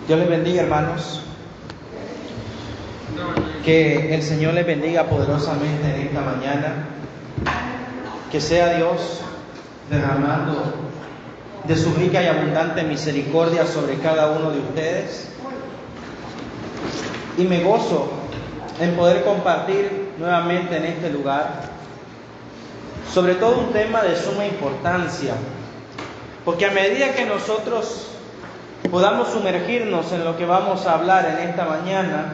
Dios les bendiga, hermanos. Que el Señor les bendiga poderosamente en esta mañana. Que sea Dios derramando de su rica y abundante misericordia sobre cada uno de ustedes. Y me gozo en poder compartir nuevamente en este lugar, sobre todo un tema de suma importancia, porque a medida que nosotros podamos sumergirnos en lo que vamos a hablar en esta mañana,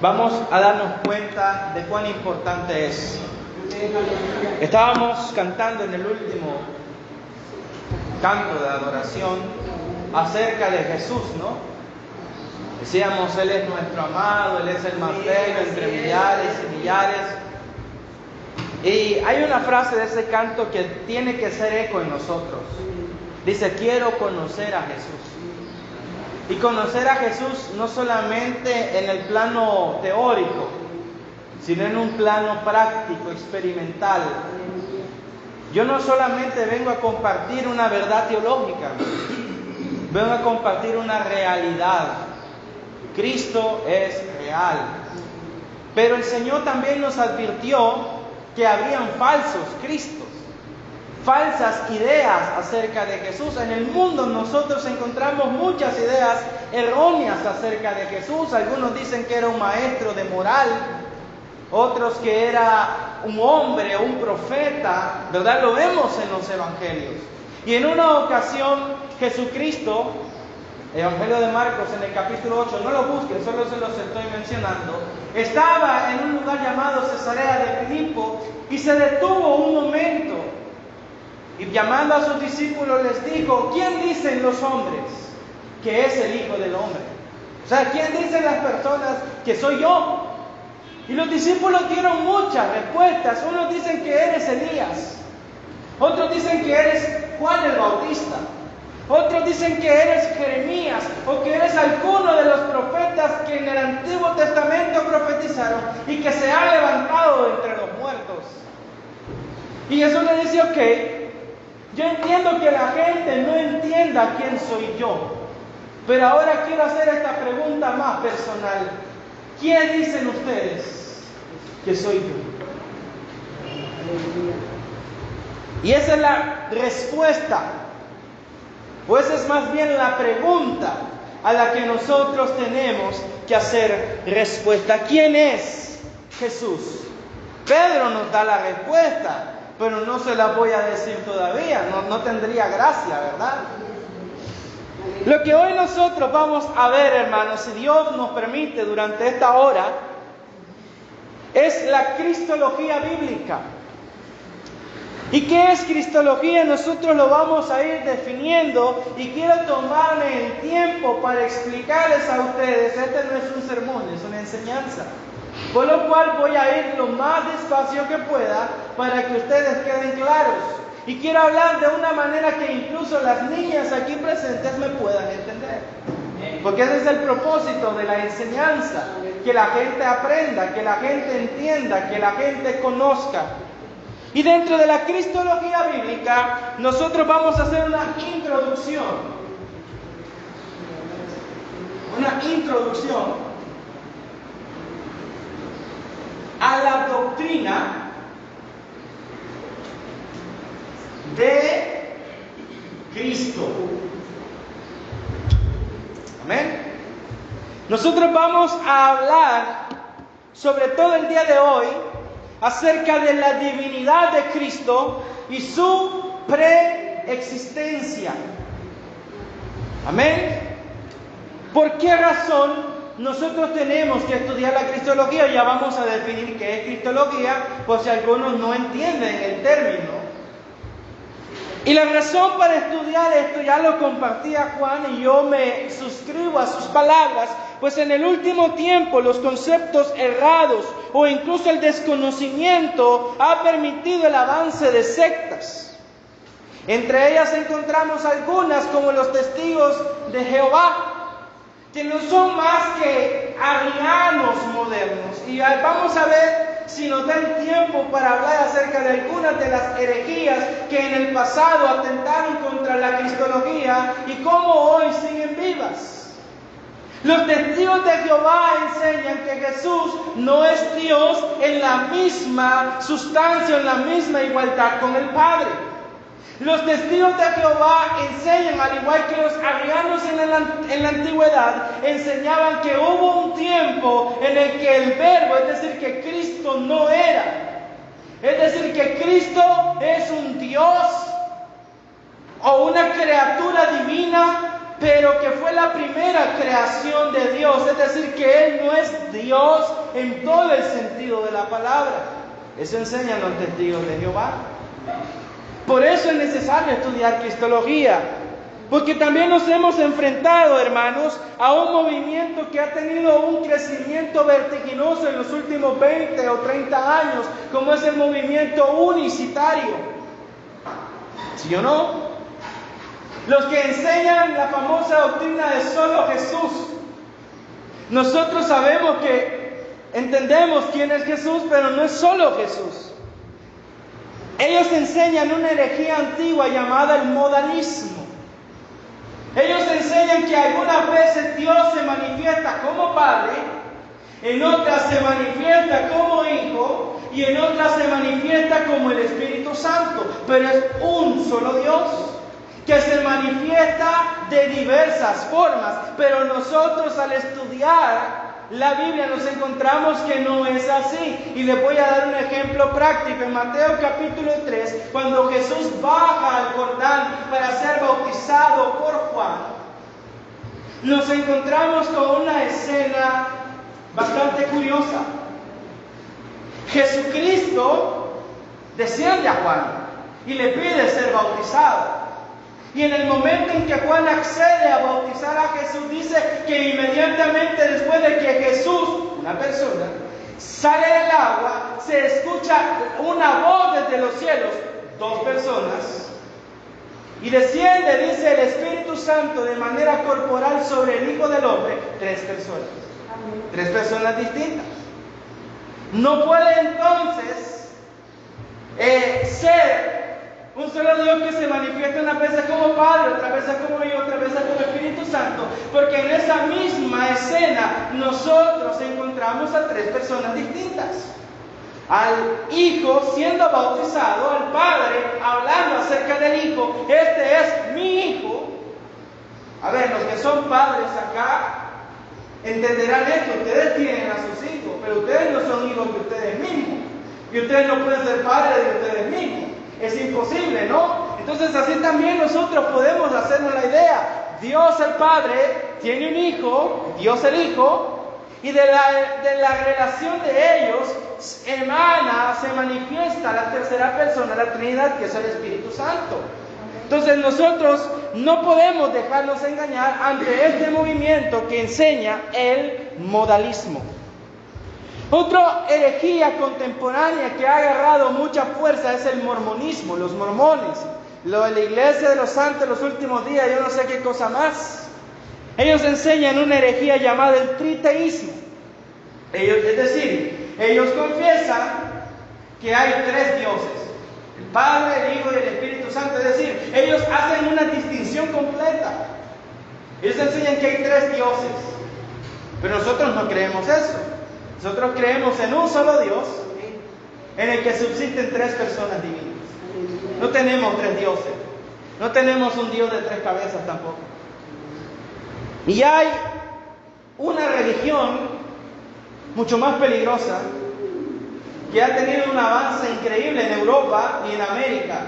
vamos a darnos cuenta de cuán importante es. Estábamos cantando en el último canto de adoración acerca de Jesús, ¿no? Decíamos, Él es nuestro amado, Él es el más bello entre millares y millares. Y hay una frase de ese canto que tiene que ser eco en nosotros. Dice, quiero conocer a Jesús. Y conocer a Jesús no solamente en el plano teórico, sino en un plano práctico, experimental. Yo no solamente vengo a compartir una verdad teológica, vengo a compartir una realidad. Cristo es real. Pero el Señor también nos advirtió que habrían falsos Cristos, falsas ideas acerca de Jesús. En el mundo nosotros encontramos muchas ideas erróneas acerca de Jesús. Algunos dicen que era un maestro de moral, otros que era un hombre o un profeta, ¿verdad? Lo vemos en los evangelios. Y en una ocasión Jesucristo, Evangelio de Marcos en el capítulo 8, no lo busquen, solo se los estoy mencionando, estaba en un lugar llamado Cesarea de Filipo y se detuvo un momento y llamando a sus discípulos les dijo, ¿quién dicen los hombres que es el Hijo del Hombre? O sea, ¿quién dicen las personas que soy yo? Y los discípulos dieron muchas respuestas. Unos dicen que eres Elías, otros dicen que eres Juan el Bautista, otros dicen que eres Jeremías o que eres alguno de los profetas que en el Antiguo Testamento profetizaron y que se ha levantado entre los muertos. Y Jesús le dice, ok, yo entiendo que la gente no entienda quién soy yo, pero ahora quiero hacer esta pregunta más personal. ¿Quién dicen ustedes que soy yo? Y esa es la respuesta, pues es más bien la pregunta a la que nosotros tenemos que hacer respuesta. ¿Quién es Jesús? Pedro nos da la respuesta, pero no se la voy a decir todavía, no tendría gracia, ¿verdad? Lo que hoy nosotros vamos a ver, hermanos, si Dios nos permite durante esta hora, es la cristología bíblica. ¿Y qué es cristología? Nosotros lo vamos a ir definiendo y quiero tomarme el tiempo para explicarles a ustedes. Este no es un sermón, es una enseñanza. Por lo cual voy a ir lo más despacio que pueda para que ustedes queden claros. Y quiero hablar de una manera que incluso las niñas aquí presentes me puedan entender. Porque ese es el propósito de la enseñanza. Que la gente aprenda, que la gente entienda, que la gente conozca. Y dentro de la cristología bíblica, nosotros vamos a hacer una introducción. Una introducción a la doctrina de Cristo. Amén. Nosotros vamos a hablar, sobre todo el día de hoy, acerca de la divinidad de Cristo y su preexistencia. Amén. ¿Por qué razón nosotros tenemos que estudiar la cristología? Ya vamos a definir qué es cristología, por si algunos no entienden el término. Y la razón para estudiar esto, ya lo compartía Juan y yo me suscribo a sus palabras, pues en el último tiempo los conceptos errados o incluso el desconocimiento ha permitido el avance de sectas. Entre ellas encontramos algunas como los testigos de Jehová, que no son más que arrianos modernos. Y vamos a ver si nos da el tiempo para hablar acerca de algunas de las herejías que en el pasado atentaron contra la cristología y cómo hoy siguen vivas. Los testigos de Jehová enseñan que Jesús no es Dios en la misma sustancia, en la misma igualdad con el Padre. Los testigos de Jehová enseñan, al igual que los arrianos en la antigüedad, enseñaban que hubo un tiempo en el que el Verbo, es decir, que Cristo no era. Es decir, que Cristo es un Dios o una criatura divina, pero que fue la primera creación de Dios. Es decir, que Él no es Dios en todo el sentido de la palabra. Eso enseñan los testigos de Jehová. Por eso es necesario estudiar cristología, porque también nos hemos enfrentado, hermanos, a un movimiento que ha tenido un crecimiento vertiginoso en los últimos 20 o 30 años, como es el movimiento unicitario. ¿Sí o no? Los que enseñan la famosa doctrina de solo Jesús. Nosotros sabemos entendemos quién es Jesús, pero no es solo Jesús. Ellos enseñan una herejía antigua llamada el modalismo. Ellos enseñan que algunas veces Dios se manifiesta como Padre, en otras se manifiesta como Hijo y en otras se manifiesta como el Espíritu Santo. Pero es un solo Dios que se manifiesta de diversas formas. Pero nosotros, al estudiar la Biblia, nos encontramos que no es así. Y les voy a dar un ejemplo práctico. En Mateo capítulo 3, cuando Jesús baja al Jordán para ser bautizado por Juan, nos encontramos con una escena bastante curiosa. Jesucristo desciende a Juan y le pide ser bautizado. Y en el momento en que Juan accede a bautizar a Jesús, dice que inmediatamente después de que Jesús, una persona, sale del agua, se escucha una voz desde los cielos, 2 personas, y desciende, dice el Espíritu Santo, de manera corporal sobre el Hijo del Hombre, 3 personas. 3 personas distintas. No puede entonces ser un solo Dios que se manifiesta unas veces como Padre, otras veces como Hijo, otras veces como Espíritu Santo, porque en esa misma escena nosotros encontramos a 3 personas distintas. Al Hijo siendo bautizado, al Padre hablando acerca del Hijo, este es mi Hijo. A ver, los que son padres acá entenderán esto. Ustedes tienen a sus hijos, pero ustedes no son hijos de ustedes mismos, y ustedes no pueden ser padres de ustedes mismos. Es imposible, ¿no? Entonces así también nosotros podemos hacernos la idea. Dios el Padre tiene un Hijo, Dios el Hijo, y de la relación de ellos emana, se manifiesta la tercera persona, la Trinidad, que es el Espíritu Santo. Entonces nosotros no podemos dejarnos engañar ante este movimiento que enseña el modalismo. Otra herejía contemporánea que ha agarrado mucha fuerza es el mormonismo, los mormones, lo de la iglesia de los santos de los últimos días, yo no sé qué cosa más. Ellos enseñan una herejía llamada el triteísmo. Es decir, ellos confiesan que hay 3 dioses, el Padre, el Hijo y el Espíritu Santo. Es decir, ellos hacen una distinción completa. Ellos enseñan que hay 3 dioses, pero nosotros no creemos eso. Nosotros creemos en un solo Dios, en el que subsisten 3 personas divinas. No tenemos 3 dioses. No tenemos un Dios de 3 cabezas tampoco. Y hay una religión mucho más peligrosa que ha tenido un avance increíble en Europa y en América,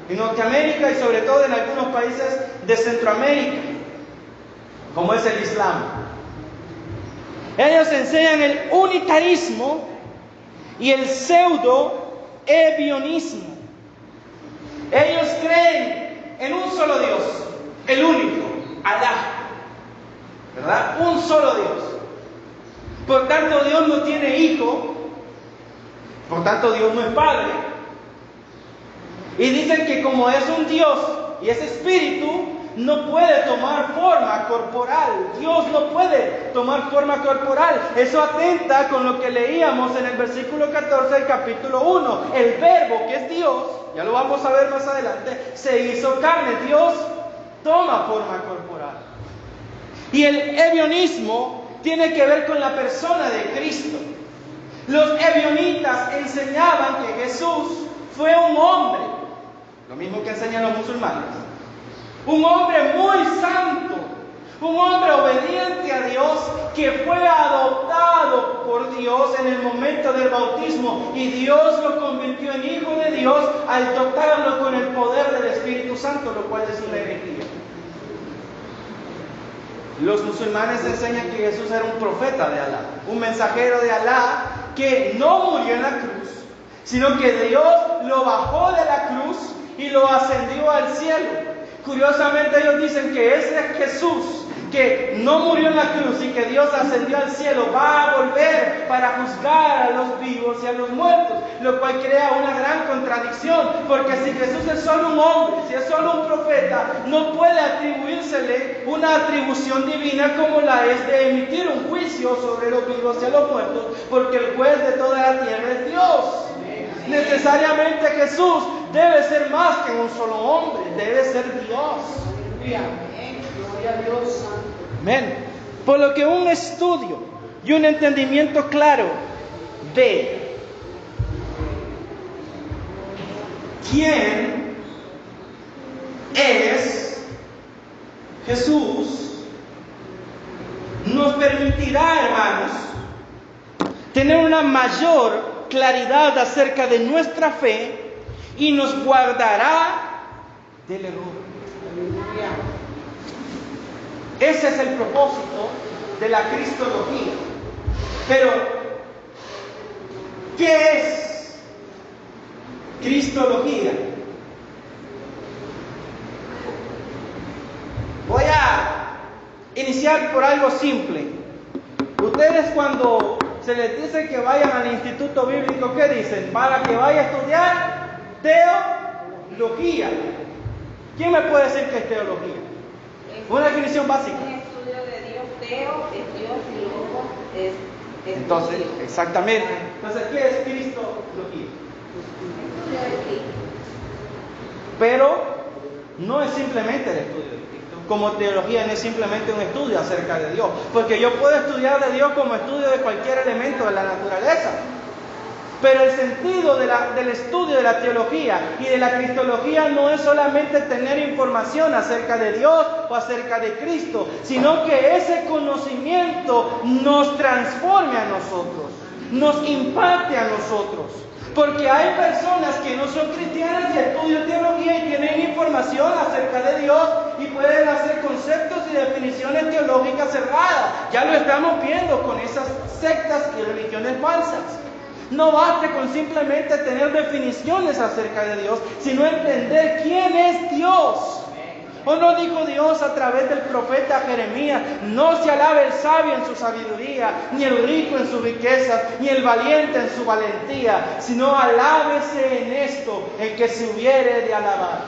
en Norteamérica y sobre todo en algunos países de Centroamérica, como es el Islam. Ellos enseñan el unitarismo y el pseudo-ebionismo. Ellos creen en un solo Dios, el único, Alá, ¿verdad? Un solo Dios. Por tanto, Dios no tiene hijo, por tanto, Dios no es padre. Y dicen que como es un Dios y es espíritu, no puede tomar forma corporal. Dios no puede tomar forma corporal. Eso atenta con lo que leíamos en el versículo 14 del capítulo 1. El verbo, que es Dios, ya lo vamos a ver más adelante, se hizo carne. Dios toma forma corporal. Y el ebionismo tiene que ver con la persona de Cristo. Los ebionitas enseñaban que Jesús fue un hombre, lo mismo que enseñan los musulmanes, un hombre muy santo, un hombre obediente a Dios, que fue adoptado por Dios en el momento del bautismo, y Dios lo convirtió en hijo de Dios al dotarlo con el poder del Espíritu Santo, lo cual es una herejía. Los musulmanes enseñan que Jesús era un profeta de Alá, un mensajero de Alá, que no murió en la cruz, sino que Dios lo bajó de la cruz y lo ascendió al cielo. Curiosamente ellos dicen que ese Jesús, que no murió en la cruz y que Dios ascendió al cielo, va a volver para juzgar a los vivos y a los muertos, lo cual crea una gran contradicción, porque si Jesús es solo un hombre, si es solo un profeta, no puede atribuírsele una atribución divina como la es de emitir un juicio sobre los vivos y a los muertos, porque el juez de toda la tierra es Dios. Necesariamente Jesús debe ser más que un solo hombre, debe ser Dios. Gloria a Dios. Amén. Por lo que un estudio y un entendimiento claro de quién es Jesús nos permitirá, hermanos, tener una mayor claridad acerca de nuestra fe y nos guardará del error. Ese es el propósito de la cristología. Pero, ¿qué es cristología? Voy a iniciar por algo simple. Ustedes, cuando se les dice que vayan al instituto bíblico, ¿qué dicen? Para que vaya a estudiar teología. ¿Quién me puede decir qué es teología? Una definición básica. Un estudio de Dios. Teo es Dios y logo es entonces, Dios. exactamente. Entonces, ¿qué es cristología? Estudio de Cristo. Pero no es simplemente el estudio de Cristo. Como teología no es simplemente un estudio acerca de Dios. Porque yo puedo estudiar de Dios como estudio de cualquier elemento de la naturaleza. Pero el sentido del estudio de la teología y de la cristología no es solamente tener información acerca de Dios o acerca de Cristo, sino que ese conocimiento nos transforme a nosotros, nos impacte a nosotros. Porque hay personas que no son cristianas y estudian teología y tienen información acerca de Dios y pueden hacer conceptos y definiciones teológicas cerradas. Ya lo estamos viendo con esas sectas y religiones falsas. No basta con simplemente tener definiciones acerca de Dios, sino entender quién es Dios. ¿O no dijo Dios a través del profeta Jeremías? No se alabe el sabio en su sabiduría, ni el rico en sus riquezas, ni el valiente en su valentía, sino alábese en esto el que se hubiere de alabar,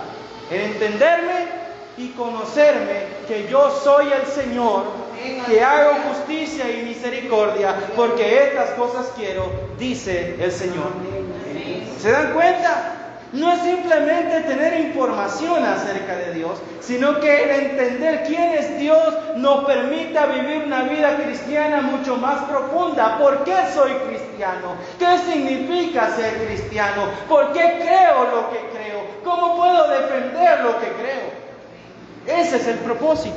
en entenderme y conocerme, que yo soy el Señor, que hago justicia y misericordia, porque estas cosas quiero, dice el Señor. ¿Se dan cuenta? No es simplemente tener información acerca de Dios, sino que el entender quién es Dios nos permita vivir una vida cristiana mucho más profunda. ¿Por qué soy cristiano? ¿Qué significa ser cristiano? ¿Por qué creo lo que creo? ¿Cómo puedo defender lo que creo? Ese es el propósito.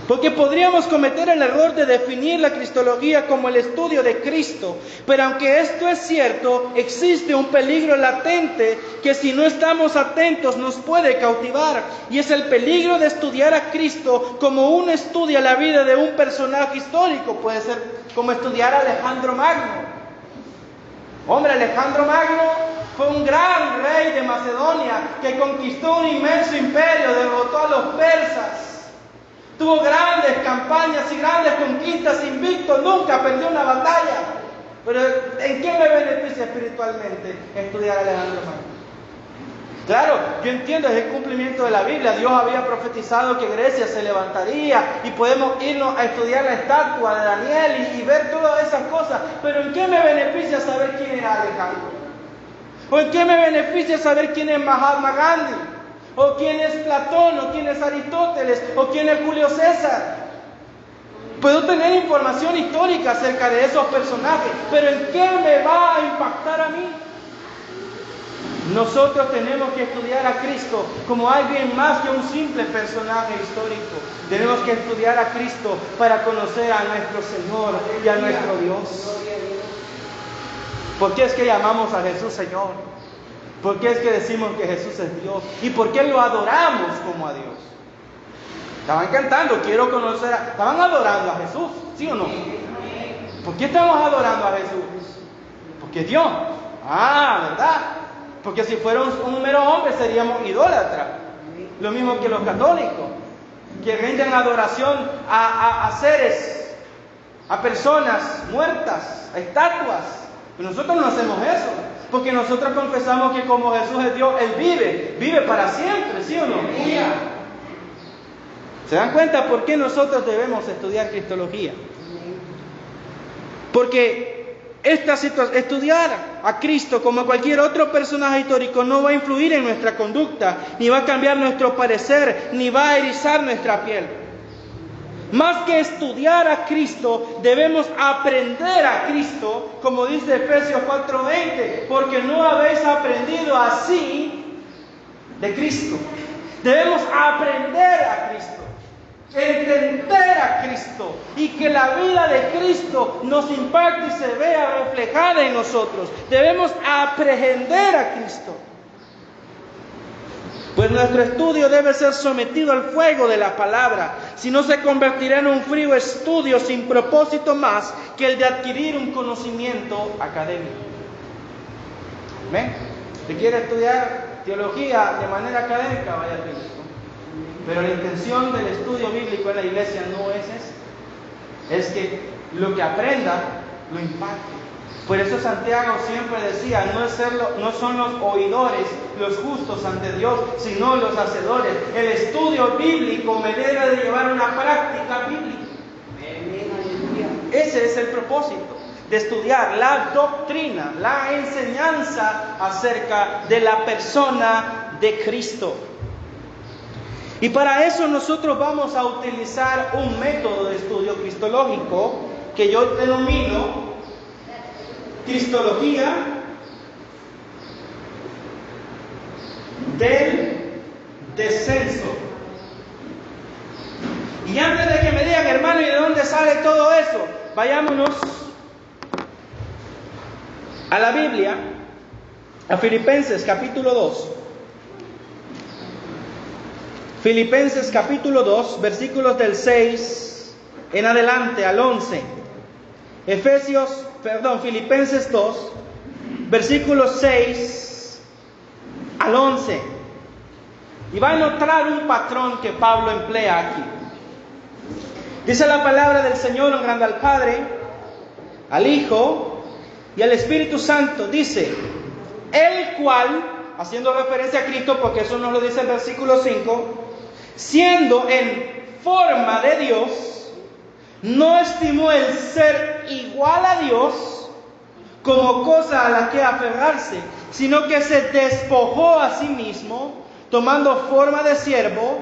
Porque podríamos cometer el error de definir la cristología como el estudio de Cristo. Pero aunque esto es cierto, existe un peligro latente que, si no estamos atentos, nos puede cautivar. Y es el peligro de estudiar a Cristo como uno estudia la vida de un personaje histórico. Puede ser como estudiar a Alejandro Magno. Hombre, Alejandro Magno fue un gran rey de Macedonia que conquistó un inmenso imperio, derrotó a los persas. Tuvo grandes campañas y grandes conquistas, invicto, nunca perdió una batalla. Pero ¿en qué me beneficia espiritualmente estudiar a Alejandro Magno? Claro, yo entiendo, es el cumplimiento de la Biblia. Dios había profetizado que Grecia se levantaría y podemos irnos a estudiar la estatua de Daniel y ver todas esas cosas. Pero ¿en qué me beneficia saber quién es Alejandro? ¿O en qué me beneficia saber quién es Mahatma Gandhi? ¿O quién es Platón? ¿O quién es Aristóteles? ¿O quién es Julio César? Puedo tener información histórica acerca de esos personajes, pero ¿en qué me va a impactar a mí? Nosotros tenemos que estudiar a Cristo como alguien más que un simple personaje histórico. Tenemos que estudiar a Cristo para conocer a nuestro Señor y a nuestro Dios. ¿Por qué es que llamamos a Jesús Señor? ¿Por qué es que decimos que Jesús es Dios? ¿Y por qué lo adoramos como a Dios? Estaban cantando, quiero conocer a... Estaban adorando a Jesús, ¿sí o no? ¿Por qué estamos adorando a Jesús? Porque es Dios. ¿Verdad? Porque si fuera un mero hombre seríamos idólatras. Lo mismo que los católicos, que rinden adoración a seres, a personas muertas, a estatuas. Pero nosotros no hacemos eso, porque nosotros confesamos que como Jesús es Dios, Él vive para siempre, ¿sí o no? ¿Se dan cuenta por qué nosotros debemos estudiar cristología? Porque estudiar a Cristo como a cualquier otro personaje histórico no va a influir en nuestra conducta, ni va a cambiar nuestro parecer, ni va a erizar nuestra piel. Más que estudiar a Cristo, debemos aprender a Cristo, como dice Efesios 4:20, porque no habéis aprendido así de Cristo. Debemos aprender a Cristo, entender a Cristo y que la vida de Cristo nos impacte y se vea reflejada en nosotros. Debemos aprehender a Cristo. Pues nuestro estudio debe ser sometido al fuego de la palabra, si no se convertirá en un frío estudio sin propósito más que el de adquirir un conocimiento académico. ¿Ven? Si quiere estudiar teología de manera académica, vaya a Cristo. Pero la intención del estudio bíblico en la iglesia no es esa. Es que lo que aprenda lo impacte. Por eso Santiago siempre decía, no son los oidores los justos ante Dios, sino los hacedores. El estudio bíblico me debe de llevar a una práctica bíblica. Ese es el propósito de estudiar la doctrina, la enseñanza acerca de la persona de Cristo. Y para eso nosotros vamos a utilizar un método de estudio cristológico que yo denomino Cristología del descenso. Y antes de que me digan, hermano, ¿y de dónde sale todo eso? Vayámonos a la Biblia, a Filipenses capítulo 2. Filipenses capítulo 2, versículos del 6 en adelante al 11. Filipenses 2, versículos 6 al 11. Y va a notar un patrón que Pablo emplea aquí. Dice la palabra del Señor, honrando al Padre, al Hijo y al Espíritu Santo. Dice, el cual, haciendo referencia a Cristo, porque eso nos lo dice el versículo 5, siendo en forma de Dios, no estimó el ser igual a Dios como cosa a la que aferrarse, sino que se despojó a sí mismo, tomando forma de siervo,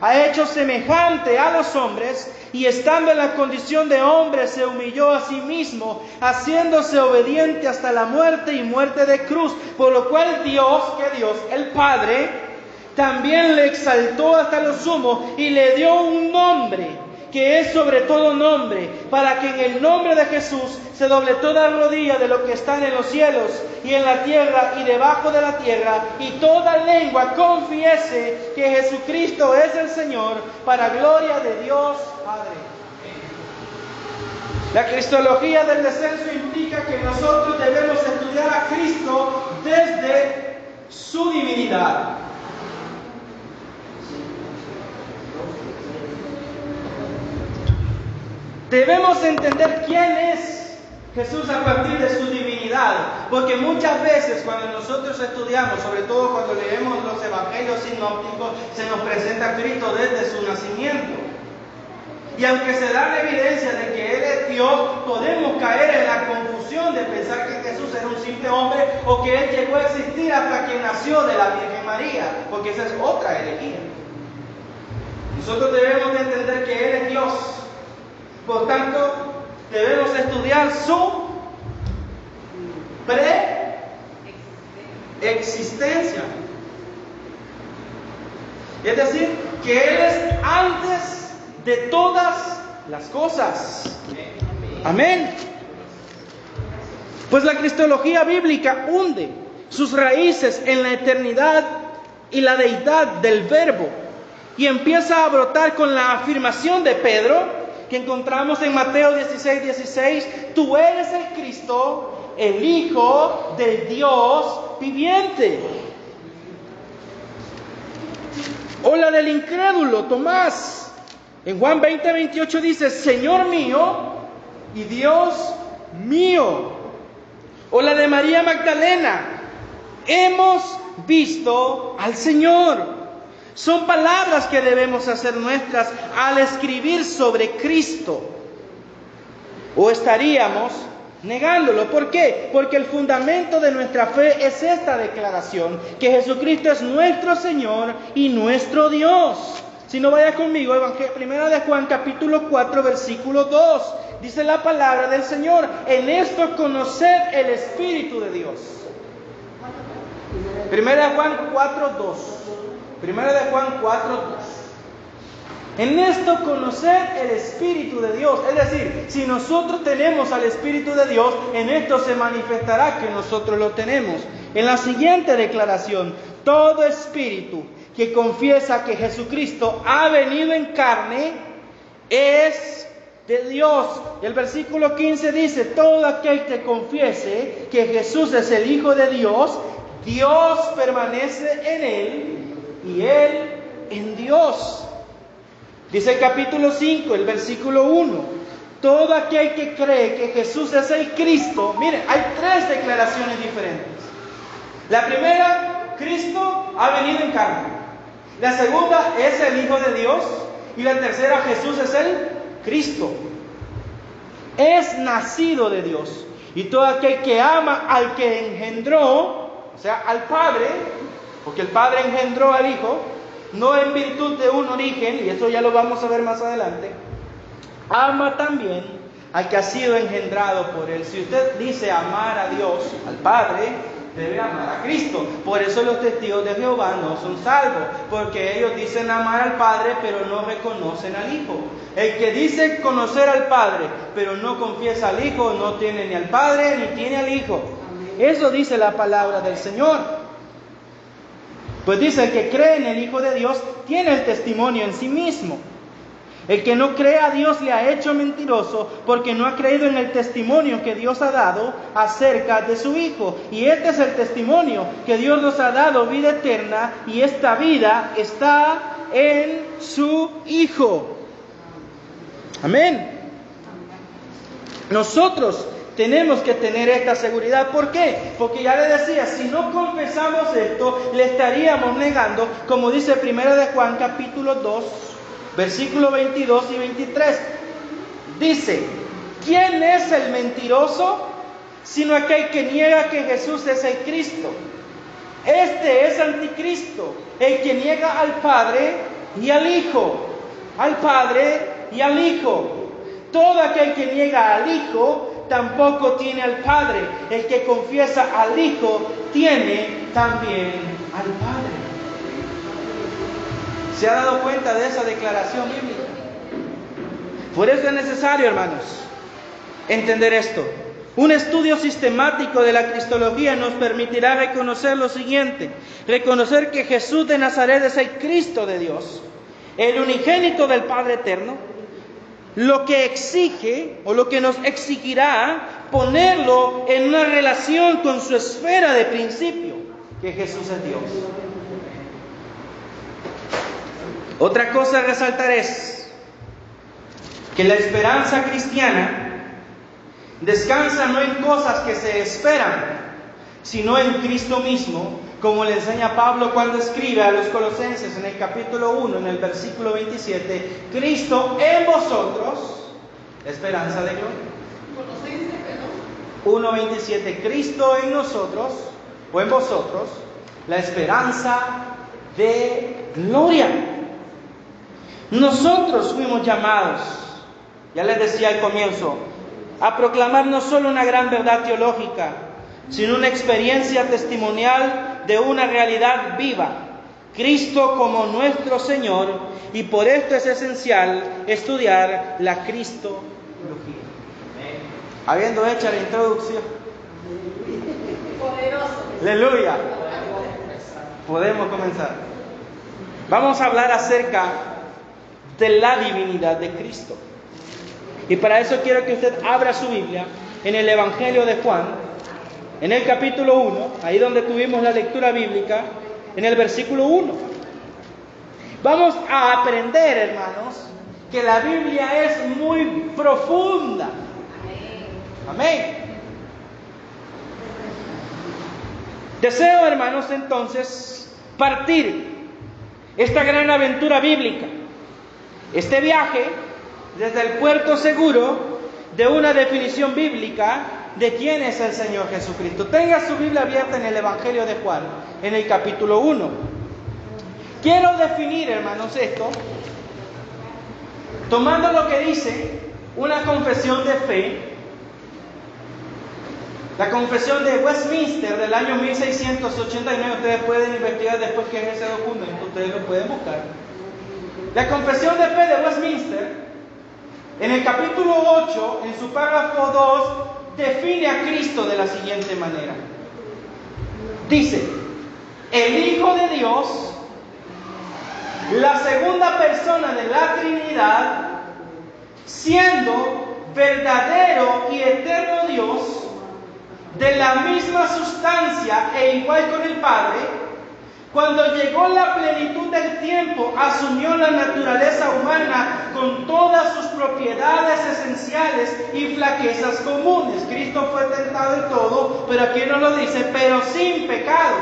ha hecho semejante a los hombres, y estando en la condición de hombre se humilló a sí mismo, haciéndose obediente hasta la muerte y muerte de cruz, por lo cual Dios, el Padre, también le exaltó hasta lo sumo y le dio un nombre que es sobre todo nombre, para que en el nombre de Jesús se doble toda rodilla de lo que están en los cielos y en la tierra y debajo de la tierra, y toda lengua confiese que Jesucristo es el Señor, para gloria de Dios Padre. La cristología del descenso implica que nosotros debemos estudiar a Cristo desde su divinidad. Debemos entender quién es Jesús a partir de su divinidad. Trinidad, porque muchas veces cuando nosotros estudiamos, sobre todo cuando leemos los evangelios sinópticos, se nos presenta a Cristo desde su nacimiento. Y aunque se da la evidencia de que Él es Dios, podemos caer en la confusión de pensar que Jesús era un simple hombre o que Él llegó a existir hasta que nació de la Virgen María, porque esa es otra herejía. Nosotros debemos de entender que Él es Dios. Por tanto, debemos estudiar su preexistencia. Es decir, que Él es antes de todas las cosas. Amén. Pues la cristología bíblica hunde sus raíces en la eternidad y la deidad del Verbo y empieza a brotar con la afirmación de Pedro que encontramos en Mateo 16:16: tú eres el Cristo, el Hijo del Dios viviente. O la del incrédulo Tomás. En Juan 20:28 dice: Señor mío y Dios mío. O la de María Magdalena: hemos visto al Señor. Son palabras que debemos hacer nuestras al escribir sobre Cristo. O estaríamos negándolo. ¿Por qué? Porque el fundamento de nuestra fe es esta declaración: que Jesucristo es nuestro Señor y nuestro Dios. Si no, vaya conmigo, Primera de Juan capítulo 4, versículo 2. Dice la palabra del Señor: en esto conocer el Espíritu de Dios. Primera de Juan 4, 2. Primera de Juan 4, 2. En esto conocer el Espíritu de Dios. Es decir, si nosotros tenemos al Espíritu de Dios, en esto se manifestará que nosotros lo tenemos. En la siguiente declaración: todo espíritu que confiesa que Jesucristo ha venido en carne es de Dios. Y el versículo 15 dice: todo aquel que confiese que Jesús es el Hijo de Dios, Dios permanece en él y él en Dios. Dice el capítulo 5, el versículo 1: todo aquel que cree que Jesús es el Cristo. Miren, hay tres declaraciones diferentes. La primera: Cristo ha venido en carne. La segunda: es el Hijo de Dios. Y la tercera: Jesús es el Cristo. Es nacido de Dios. Y todo aquel que ama al que engendró, o sea, al Padre, porque el Padre engendró al Hijo, no en virtud de un origen, y eso ya lo vamos a ver más adelante, ama también al que ha sido engendrado por Él. Si usted dice amar a Dios, al Padre, debe amar a Cristo. Por eso los testigos de Jehová no son salvos, porque ellos dicen amar al Padre, pero no reconocen al Hijo. El que dice conocer al Padre, pero no confiesa al Hijo, no tiene ni al Padre ni tiene al Hijo. Eso dice la palabra del Señor. Pues dice: el que cree en el Hijo de Dios tiene el testimonio en sí mismo. El que no cree a Dios le ha hecho mentiroso, porque no ha creído en el testimonio que Dios ha dado acerca de su Hijo. Y este es el testimonio, que Dios nos ha dado vida eterna, y esta vida está en su Hijo. Amén. Nosotros tenemos que tener esta seguridad. ¿Por qué? Porque ya le decía, si no confesamos esto, le estaríamos negando, como dice Primera de Juan capítulo 2, versículos 22 y 23. Dice: ¿quién es el mentiroso? Sino aquel que niega que Jesús es el Cristo. Este es anticristo, el que niega al Padre y al Hijo. Al Padre y al Hijo. Todo aquel que niega al Hijo tampoco tiene al Padre. El que confiesa al Hijo tiene también al Padre. ¿Se ha dado cuenta de esa declaración bíblica? Por eso es necesario, hermanos, entender esto. Un estudio sistemático de la cristología nos permitirá reconocer lo siguiente: reconocer que Jesús de Nazaret es el Cristo de Dios, el unigénito del Padre eterno, lo que exige o lo que nos exigirá ponerlo en una relación con su esfera de principio, que Jesús es Dios. Otra cosa a resaltar es que la esperanza cristiana Descansa no en cosas que se esperan, sino en Cristo mismo, como le enseña Pablo cuando escribe a los Colosenses en el capítulo 1, en el versículo 27, Cristo en vosotros, esperanza de gloria. 1:27, Cristo en nosotros, o en vosotros, la esperanza de gloria. Nosotros fuimos llamados, ya les decía al comienzo, a proclamar no solo una gran verdad teológica, sino una experiencia testimonial de una realidad viva, Cristo como nuestro Señor, y por esto es esencial estudiar la cristología. Habiendo hecho la introducción, Poderoso. aleluya, podemos comenzar. Vamos a hablar acerca de la divinidad de Cristo. Y para eso quiero que usted abra su Biblia en el Evangelio de Juan, en el capítulo 1, ahí donde tuvimos la lectura bíblica, en el versículo 1. Vamos a aprender, hermanos, que la Biblia es muy profunda. Amén. Deseo, hermanos, entonces, partir esta gran aventura bíblica, este viaje desde el puerto seguro de una definición bíblica de quién es el Señor Jesucristo. Tenga su Biblia abierta en el Evangelio de Juan, en el capítulo 1. Quiero definir, hermanos, esto, tomando lo que dice una confesión de fe, la confesión de Westminster del año 1689. Ustedes pueden investigar después qué es ese documento, ustedes lo pueden buscar. La confesión de fe de Westminster, en el capítulo 8, en su párrafo 2, define a Cristo de la siguiente manera. Dice, el Hijo de Dios, la segunda persona de la Trinidad, siendo verdadero y eterno Dios, de la misma sustancia e igual con el Padre, cuando llegó la plenitud del tiempo, asumió la naturaleza humana con todas sus propiedades esenciales y flaquezas comunes. Cristo fue tentado en todo, pero aquí nos lo dice, pero sin pecado.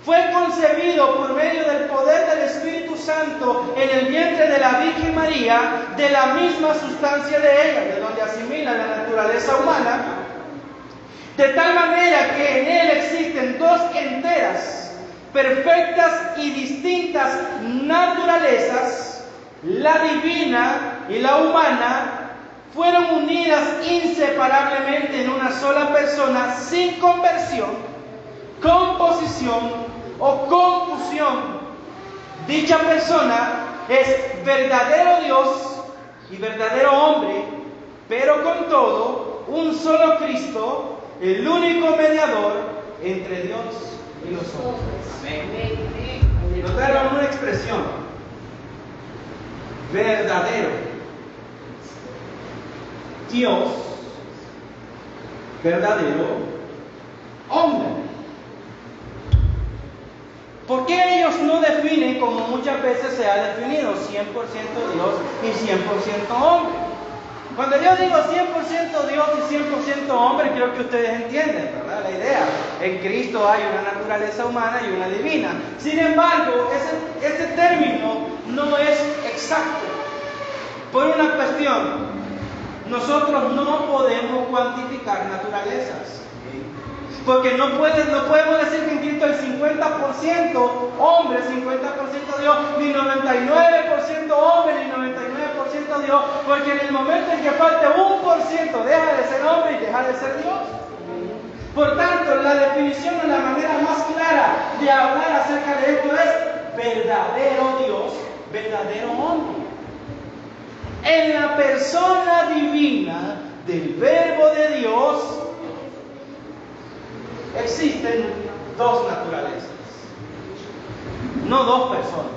Fue concebido por medio del poder del Espíritu Santo en el vientre de la Virgen María, de la misma sustancia de ella, de donde asimila la naturaleza humana, de tal manera que en él existen dos enteras, perfectas y distintas naturalezas, la divina y la humana, fueron unidas inseparablemente en una sola persona, sin conversión, composición o confusión. Dicha persona es verdadero Dios y verdadero hombre, pero con todo, un solo Cristo, el único mediador entre Dios y los hombres. Amén. Notaron una expresión, verdadero Dios, verdadero hombre. ¿Por qué ellos no definen como muchas veces se ha definido 100% Dios y 100% hombre? Cuando yo digo 100% Dios y 100% hombre, creo que ustedes entienden, ¿verdad? La idea. En Cristo hay una naturaleza humana y una divina. Sin embargo, ese término no es exacto. Por una cuestión, nosotros no podemos cuantificar naturalezas. Porque no podemos decir que en Cristo hay 50% hombre, 50% Dios, ni 99% hombre, ni 99% Dios, porque en el momento en que falte 1%, deja de ser hombre y deja de ser Dios. Por tanto, la definición o la manera más clara de hablar acerca de esto es verdadero Dios, verdadero hombre. En la persona divina del Verbo de Dios existen dos naturalezas, no dos personas,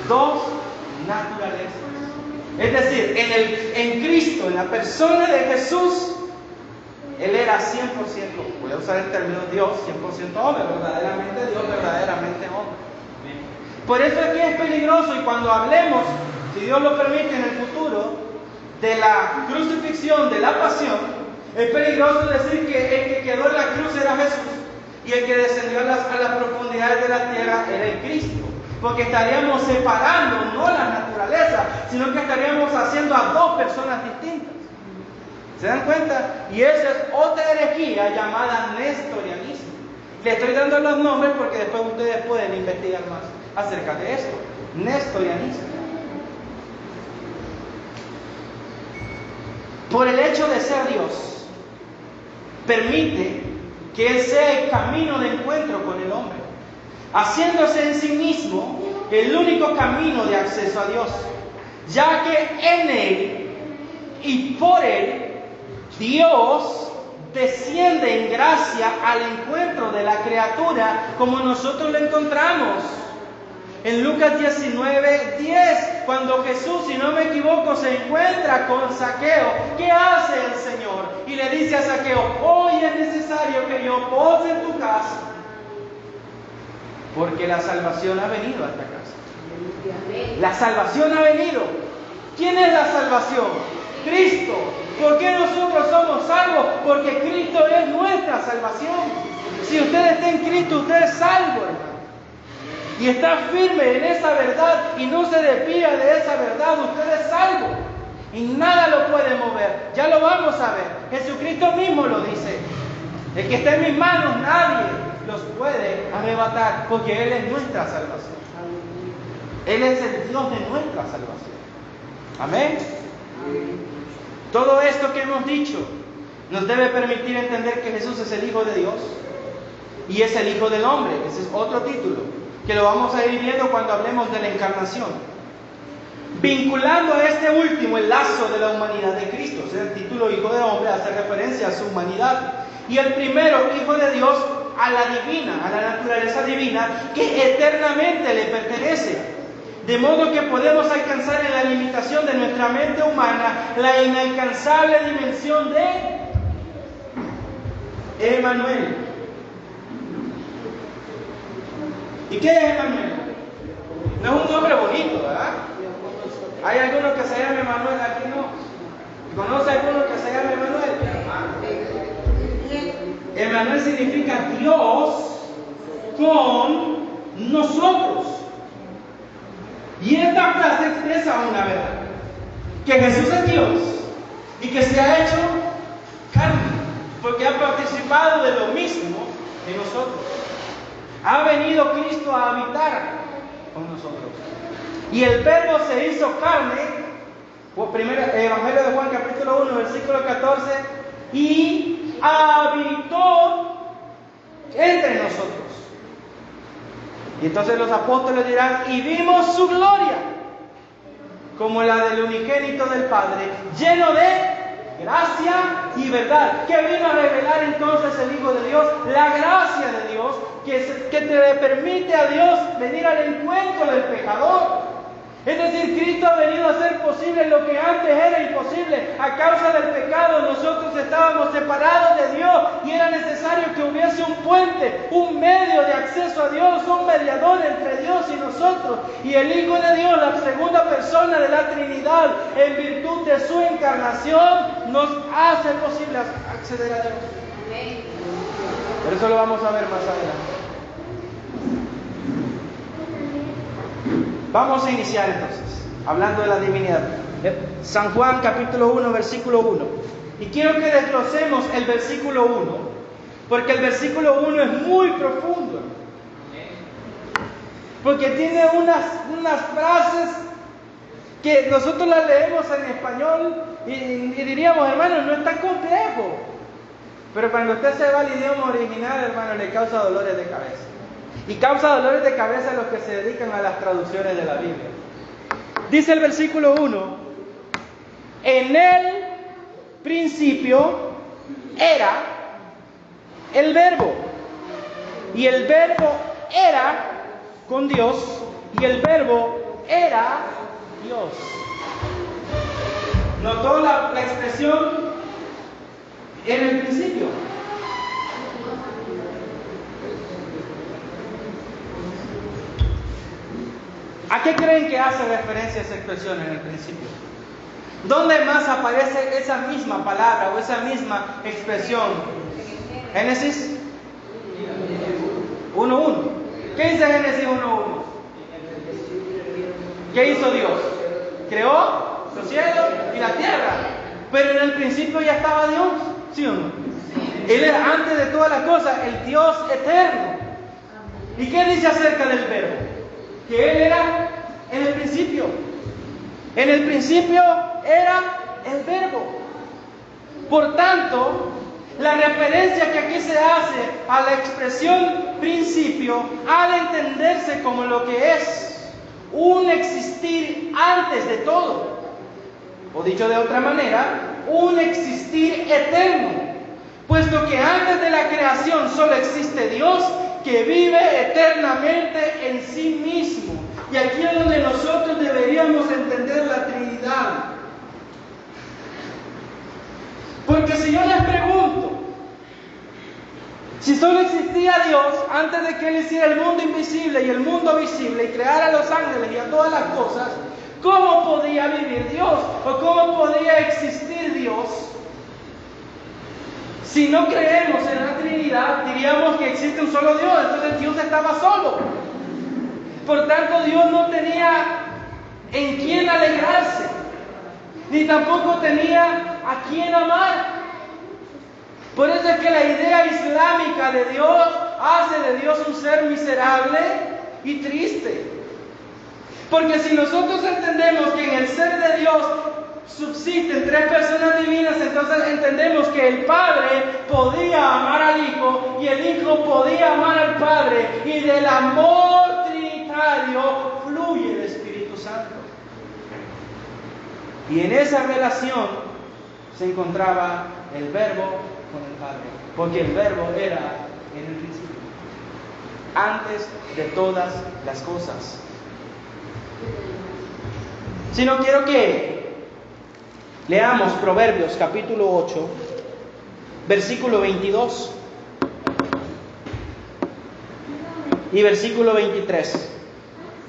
dos naturalezas. Es decir, en Cristo, en la persona de Jesús, Él era 100%, voy a usar el término Dios, 100% hombre, verdaderamente Dios, verdaderamente hombre. Por eso es que es peligroso, y cuando hablemos, si Dios lo permite en el futuro, de la crucifixión, de la pasión, es peligroso decir que el que quedó en la cruz era Jesús y el que descendió a las profundidades de la tierra era el Cristo. Porque estaríamos separando no la naturaleza, sino que estaríamos haciendo a dos personas distintas. ¿Se dan cuenta? Y esa es otra herejía llamada nestorianismo. Le estoy dando los nombres porque después ustedes pueden investigar más acerca de esto. Nestorianismo. Por el hecho de ser Dios, permite que Él sea el camino de encuentro con el hombre, haciéndose en sí mismo el único camino de acceso a Dios, ya que en Él y por Él, Dios desciende en gracia al encuentro de la criatura como nosotros lo encontramos. En Lucas 19:10, cuando Jesús, si no me equivoco, se encuentra con Zaqueo, ¿qué hace el Señor? Y le dice a Zaqueo: hoy es necesario que yo pose en tu casa, porque la salvación ha venido a esta casa. La salvación ha venido. ¿Quién es la salvación? Cristo. ¿Por qué nosotros somos salvos? Porque Cristo es nuestra salvación. Si usted está en Cristo, usted es salvo, hermano. Y está firme en esa verdad y no se desvía de esa verdad, usted es salvo. Y nada lo puede mover. Ya lo vamos a ver. Jesucristo mismo lo dice. El que está en mis manos, nadie los puede arrebatar, porque Él es nuestra salvación. Él es el Dios de nuestra salvación. Amén. Todo esto que hemos dicho nos debe permitir entender que Jesús es el Hijo de Dios y es el Hijo del Hombre. Ese es otro título que lo vamos a ir viendo cuando hablemos de la encarnación. Vinculando a este último el lazo de la humanidad de Cristo. O sea, el título Hijo del Hombre hace referencia a su humanidad. Y el primero, Hijo de Dios, a la divina, a la naturaleza divina que eternamente le pertenece. De modo que podemos alcanzar en la limitación de nuestra mente humana la inalcanzable dimensión de Emmanuel. ¿Y qué es Emmanuel? No es un nombre bonito, ¿verdad? Hay algunos que se llaman Emmanuel, aquí no. ¿Conoce a alguno que se llama Emmanuel? Emmanuel significa Dios con nosotros. Y esta frase expresa una verdad: que Jesús es Dios y que se ha hecho carne, porque ha participado de lo mismo en nosotros. Ha venido Cristo a habitar con nosotros. Y el Verbo se hizo carne, primero, Evangelio de Juan capítulo 1, versículo 14, y habitó entre nosotros. Y entonces los apóstoles dirán: y vimos su gloria, como la del unigénito del Padre, lleno de gracia y verdad. ¿Qué vino a revelar entonces el Hijo de Dios? La gracia de Dios, que te permite a Dios venir al encuentro del pecador. Es decir, Cristo ha venido a hacer posible lo que antes era imposible. A causa del pecado nosotros estábamos separados de Dios y era necesario que hubiese un puente, un medio de acceso a Dios, un mediador entre Dios y nosotros. Y el Hijo de Dios, la segunda persona de la Trinidad, en virtud de su encarnación, nos hace posible acceder a Dios. Pero eso lo vamos a ver más adelante. Vamos a iniciar entonces, hablando de la divinidad. San Juan capítulo 1, versículo 1. Y quiero que desglosemos el versículo 1, porque el versículo 1 es muy profundo. Porque tiene unas frases que nosotros las leemos en español y diríamos: hermano, no es tan complejo. Pero cuando usted se va al idioma original, hermano, le causa dolores de cabeza. Y causa dolores de cabeza a los que se dedican a las traducciones de la Biblia. Dice el versículo 1: en el principio era el Verbo, y el Verbo era con Dios, y el Verbo era Dios. ¿Notó la expresión en el principio? ¿A qué creen que hace referencia esa expresión en el principio? ¿Dónde más aparece esa misma palabra o esa misma expresión? Génesis 1:1. ¿Qué dice Génesis 1:1? ¿Qué hizo Dios? Creó los cielos y la tierra. Pero en el principio ya estaba Dios, ¿sí o no? Él era antes de todas las cosas, el Dios eterno. ¿Y qué dice acerca del verbo? Que Él era en el principio. En el principio era el verbo. Por tanto, la referencia que aquí se hace a la expresión principio ha de entenderse como lo que es un existir antes de todo. O dicho de otra manera, un existir eterno. Puesto que antes de la creación solo existe Dios que vive eternamente en sí mismo. Y aquí es donde nosotros deberíamos entender la Trinidad. Porque si yo les pregunto, si solo existía Dios antes de que Él hiciera el mundo invisible y el mundo visible y creara a los ángeles y a todas las cosas, ¿cómo podía vivir Dios? ¿O cómo podía existir Dios? Si no creemos en la Trinidad, diríamos que existe un solo Dios, entonces Dios estaba solo. Por tanto, Dios no tenía en quién alegrarse, ni tampoco tenía a quién amar. Por eso es que la idea islámica de Dios hace de Dios un ser miserable y triste. Porque si nosotros entendemos que en el ser de Dios subsisten tres personas divinas, entonces entendemos que el Padre podía amar al Hijo y el Hijo podía amar al Padre, y del amor trinitario fluye el Espíritu Santo. Y en esa relación se encontraba el Verbo con el Padre, porque el Verbo era en el principio, antes de todas las cosas. Si no, quiero que leamos Proverbios capítulo 8, versículo 22 y versículo 23.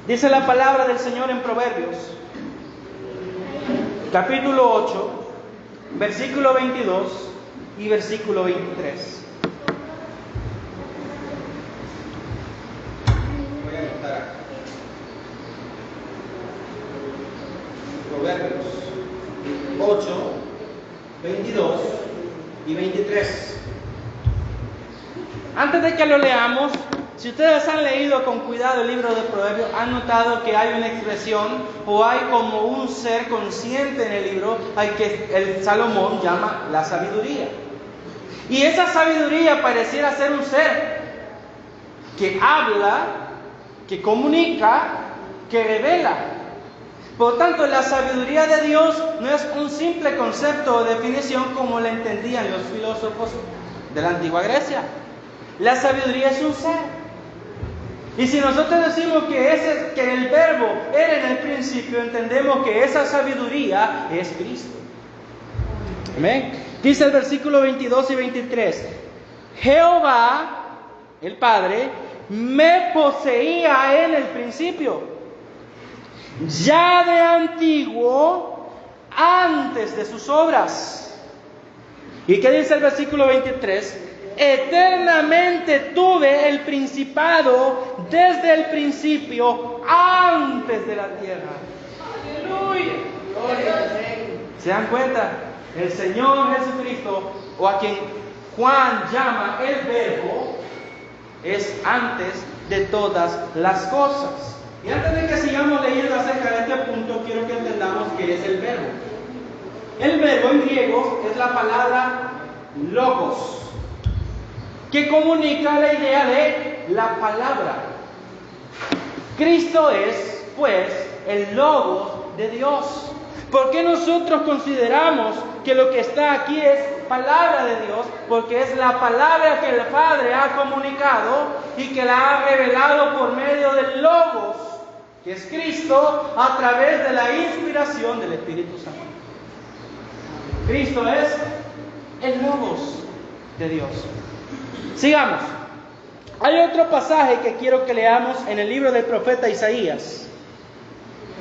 Dice la palabra del Señor en Proverbios, capítulo 8, versículo 22 y versículo 23. Voy a anotar acá. Proverbios 8, 22 y 23. Antes de que lo leamos, si ustedes han leído con cuidado el libro de Proverbios, han notado que hay una expresión o hay como un ser consciente en el libro al que el Salomón llama la sabiduría. Y esa sabiduría pareciera ser un ser que habla, que comunica, que revela. Por tanto, la sabiduría de Dios no es un simple concepto o definición como la entendían los filósofos de la antigua Grecia. La sabiduría es un ser. Y si nosotros decimos que el Verbo era en el principio, entendemos que esa sabiduría es Cristo. Amén. Dice el versículo 22 y 23: Jehová, el Padre, me poseía en el principio, ya de antiguo, antes de sus obras. ¿Y qué dice el versículo 23? Eternamente tuve el principado desde el principio, antes de la tierra. ¡Aleluya! ¿Se dan cuenta? El Señor Jesucristo, o a quien Juan llama el Verbo, es antes de todas las cosas. Y antes de que sigamos leyendo acerca de este punto, quiero que entendamos qué es el verbo. El verbo en griego es la palabra logos, que comunica la idea de la palabra. Cristo es, pues, el logos de Dios. ¿Por qué nosotros consideramos que lo que está aquí es palabra de Dios? Porque es la palabra que el Padre ha comunicado y que la ha revelado por medio del logos, que es Cristo, a través de la inspiración del Espíritu Santo. Cristo es el logos de Dios. Sigamos. Hay otro pasaje que quiero que leamos en el libro del profeta Isaías.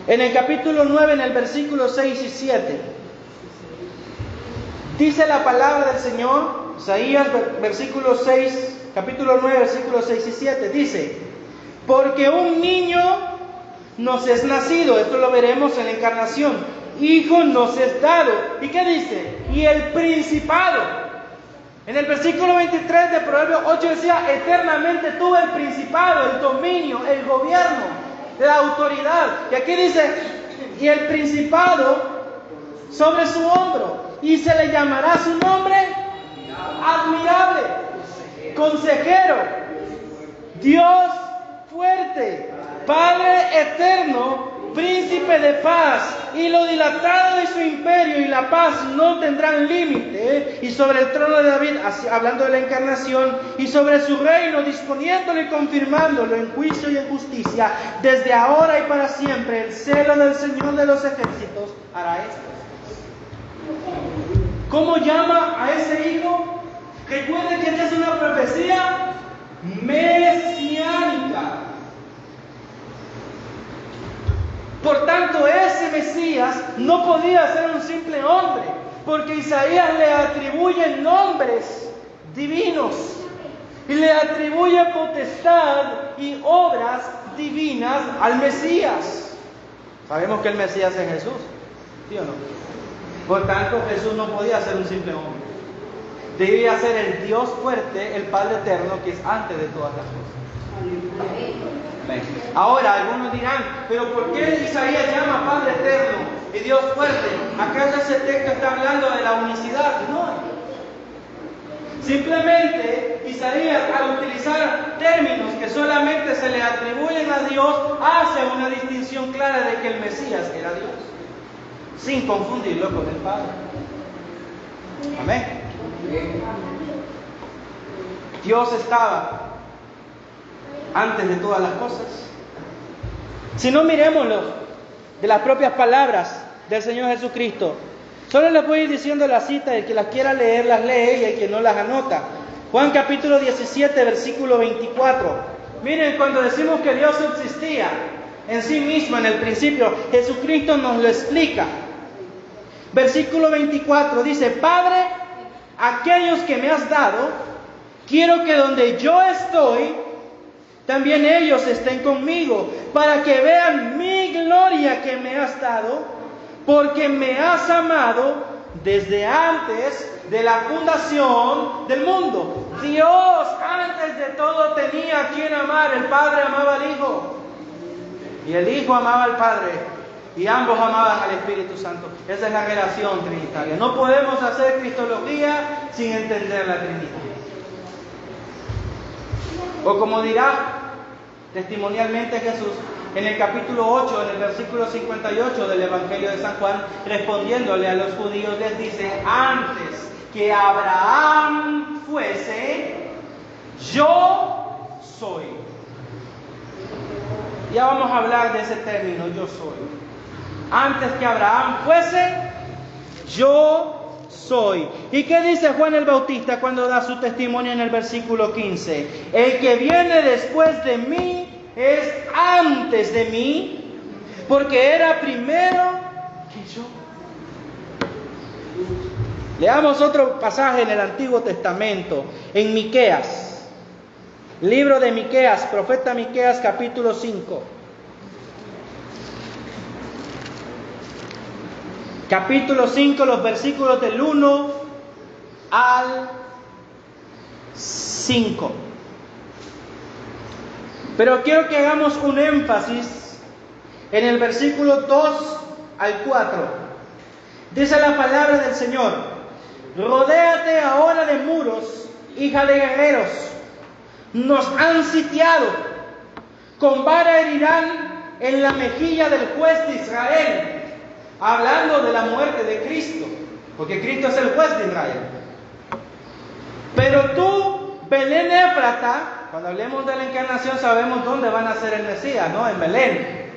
En el capítulo 9, en el versículo 6 y 7, dice la palabra del Señor, Isaías versículo 6, capítulo 9, versículos 6 y 7, dice: porque un niño nos es nacido, esto lo veremos en la encarnación, hijo nos es dado. ¿Y qué dice? Y el principado. En el versículo 23 de Proverbios 8 decía: eternamente tuvo el principado, el dominio, el gobierno, la autoridad. Y aquí dice: y el principado sobre su hombro, y se le llamará su nombre admirable, consejero, Dios fuerte, Padre eterno, príncipe de paz. Y lo dilatado de su imperio y la paz no tendrán límite. Y sobre el trono de David, hablando de la encarnación, y sobre su reino, disponiéndolo y confirmándolo en juicio y en justicia, desde ahora y para siempre. El celo del Señor de los ejércitos hará esto. ¿Cómo llama a ese hijo? Recuerden que esta es una profecía mesiánica. Por tanto, ese Mesías no podía ser un simple hombre, porque Isaías le atribuye nombres divinos y le atribuye potestad y obras divinas al Mesías. Sabemos que el Mesías es Jesús, ¿sí o no? Por tanto, Jesús no podía ser un simple hombre. Debía ser el Dios fuerte, el Padre eterno, que es antes de todas las cosas. Ahora, algunos dirán: pero ¿por qué Isaías llama Padre eterno y Dios fuerte? ¿Acaso ese texto está hablando de la unicidad? No. Simplemente Isaías, al utilizar términos que solamente se le atribuyen a Dios, hace una distinción clara de que el Mesías era Dios, sin confundirlo con el Padre. Amén. Dios estaba antes de todas las cosas. Si no, miremoslo de las propias palabras del Señor Jesucristo. Solo les voy a ir diciendo la cita, el que las quiera leer las lee y el que no las anota. Juan capítulo 17, versículo 24. Miren, cuando decimos que Dios subsistía en sí mismo en el principio, Jesucristo nos lo explica. Versículo 24 dice: Padre, aquellos que me has dado, quiero que donde yo estoy, también ellos estén conmigo, para que vean mi gloria que me has dado, porque me has amado desde antes de la fundación del mundo. Dios antes de todo tenía a quien amar. El Padre amaba al Hijo y el Hijo amaba al Padre, y ambos amaban al Espíritu Santo. Esa es la relación trinitaria. No podemos hacer cristología sin entender la Trinidad. O como dirá testimonialmente Jesús en el capítulo 8, en el versículo 58 del Evangelio de San Juan, respondiéndole a los judíos, les dice: antes que Abraham fuese, yo soy. Ya vamos a hablar de ese término, yo soy. Antes que Abraham fuese, yo soy. ¿Y qué dice Juan el Bautista cuando da su testimonio en el versículo 15? El que viene después de mí es antes de mí, porque era primero que yo. Leamos otro pasaje en el Antiguo Testamento, en Miqueas. Libro de Miqueas, profeta Miqueas, capítulo 5. Capítulo 5, los versículos del 1 al 5. Pero quiero que hagamos un énfasis en el versículo 2 al 4. Dice la palabra del Señor: rodéate ahora de muros, hija de guerreros. Nos han sitiado, con vara herirán en la mejilla del juez de Israel. Hablando de la muerte de Cristo, porque Cristo es el juez de Israel. Pero tú, Belén Éfrata, cuando hablemos de la encarnación sabemos dónde va a nacer el Mesías, ¿no? En Belén.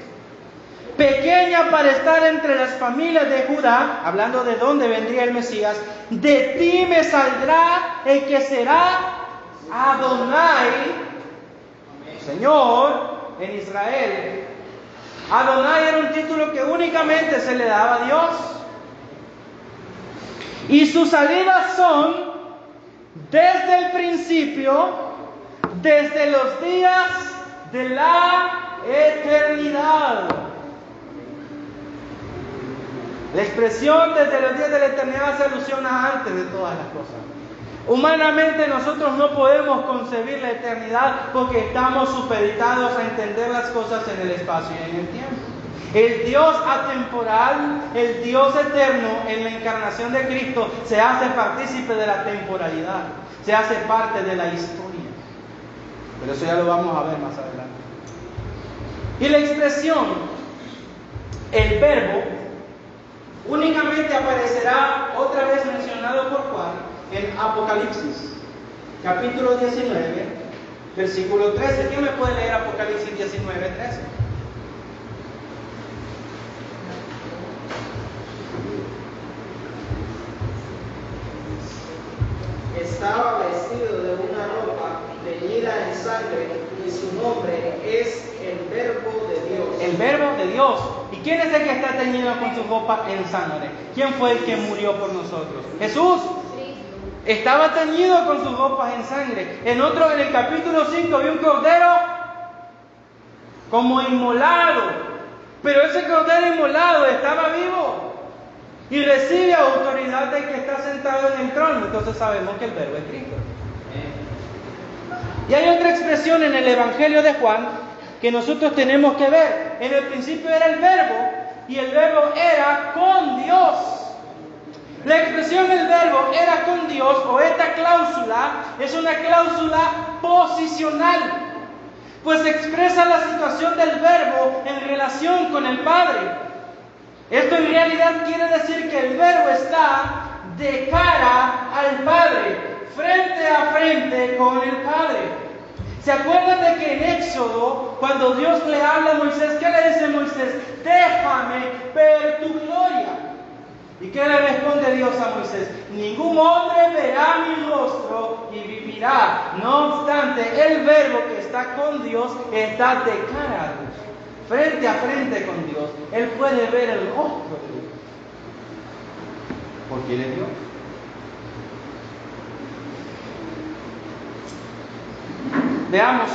Pequeña para estar entre las familias de Judá, hablando de dónde vendría el Mesías, de ti me saldrá el que será Adonai, Señor, en Israel. Adonai era un título que únicamente se le daba a Dios. Y sus salidas son desde el principio, desde los días de la eternidad. La expresión desde los días de la eternidad hace alusión a antes de todas las cosas. Humanamente nosotros no podemos concebir la eternidad porque estamos supeditados a entender las cosas en el espacio y en el tiempo. El Dios atemporal, el Dios eterno, en la encarnación de Cristo, se hace partícipe de la temporalidad, se hace parte de la historia. Pero eso ya lo vamos a ver más adelante. Y la expresión, el verbo, únicamente aparecerá otra vez mencionado por Juan en Apocalipsis, capítulo 19, versículo 13. ¿Quién me puede leer Apocalipsis 19, 13? Estaba vestido de una ropa teñida en sangre y su nombre es el Verbo de Dios. El Verbo de Dios. ¿Y quién es el que está teñido con su ropa en sangre? ¿Quién fue el que murió por nosotros? Jesús. Estaba teñido con sus ropas en sangre. En el capítulo 5 vi un cordero como inmolado. Pero ese cordero inmolado estaba vivo y recibe autoridad del que está sentado en el trono. Entonces sabemos que el Verbo es Cristo. Y hay otra expresión en el Evangelio de Juan que nosotros tenemos que ver. En el principio era el Verbo y el Verbo era con Dios. La expresión el Verbo era con Dios, o esta cláusula, es una cláusula posicional, pues expresa la situación del Verbo en relación con el Padre. Esto en realidad quiere decir que el Verbo está de cara al Padre, frente a frente con el Padre. ¿Se acuerdan de que en Éxodo, cuando Dios le habla a Moisés, qué le dice Moisés? Déjame ver tu gloria. ¿Y qué le responde Dios a Moisés? Ningún hombre verá mi rostro y vivirá. No obstante, el Verbo que está con Dios está de cara a Dios, frente a frente con Dios. Él puede ver el rostro de Dios, porque Él es Dios. Veamos,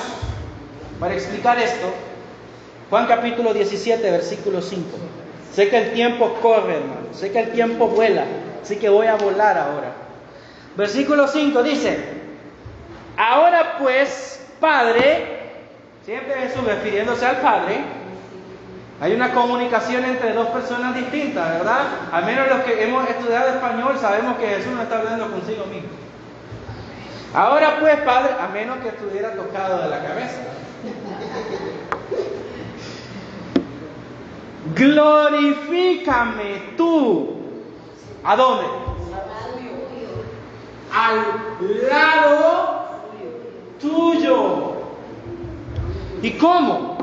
para explicar esto, Juan capítulo 17, versículo 5. Sé que el tiempo corre, hermano. Sé que el tiempo vuela. Así que voy a volar ahora. Versículo 5 dice: ahora pues, Padre, siempre Jesús refiriéndose al Padre. Hay una comunicación entre dos personas distintas, ¿verdad? Al menos los que hemos estudiado español sabemos que Jesús no está hablando consigo mismo. Ahora pues, Padre, a menos que estuviera tocado de la cabeza. Glorifícame tú. ¿A dónde? Al lado tuyo. ¿Y cómo?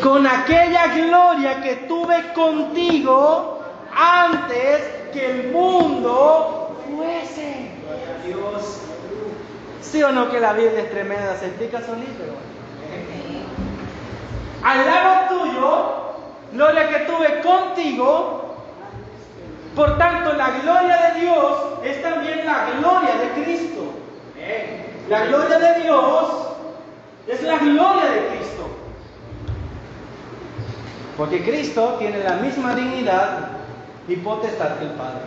Con aquella gloria que tuve contigo antes que el mundo fuese. Dios. ¿Sí o no que la Biblia es tremenda? Se explica solito. Al lado tuyo, gloria que tuve contigo. Por tanto, la gloria de Dios es también la gloria de Cristo. La gloria de Dios es la gloria de Cristo. Porque Cristo tiene la misma dignidad y potestad que el Padre.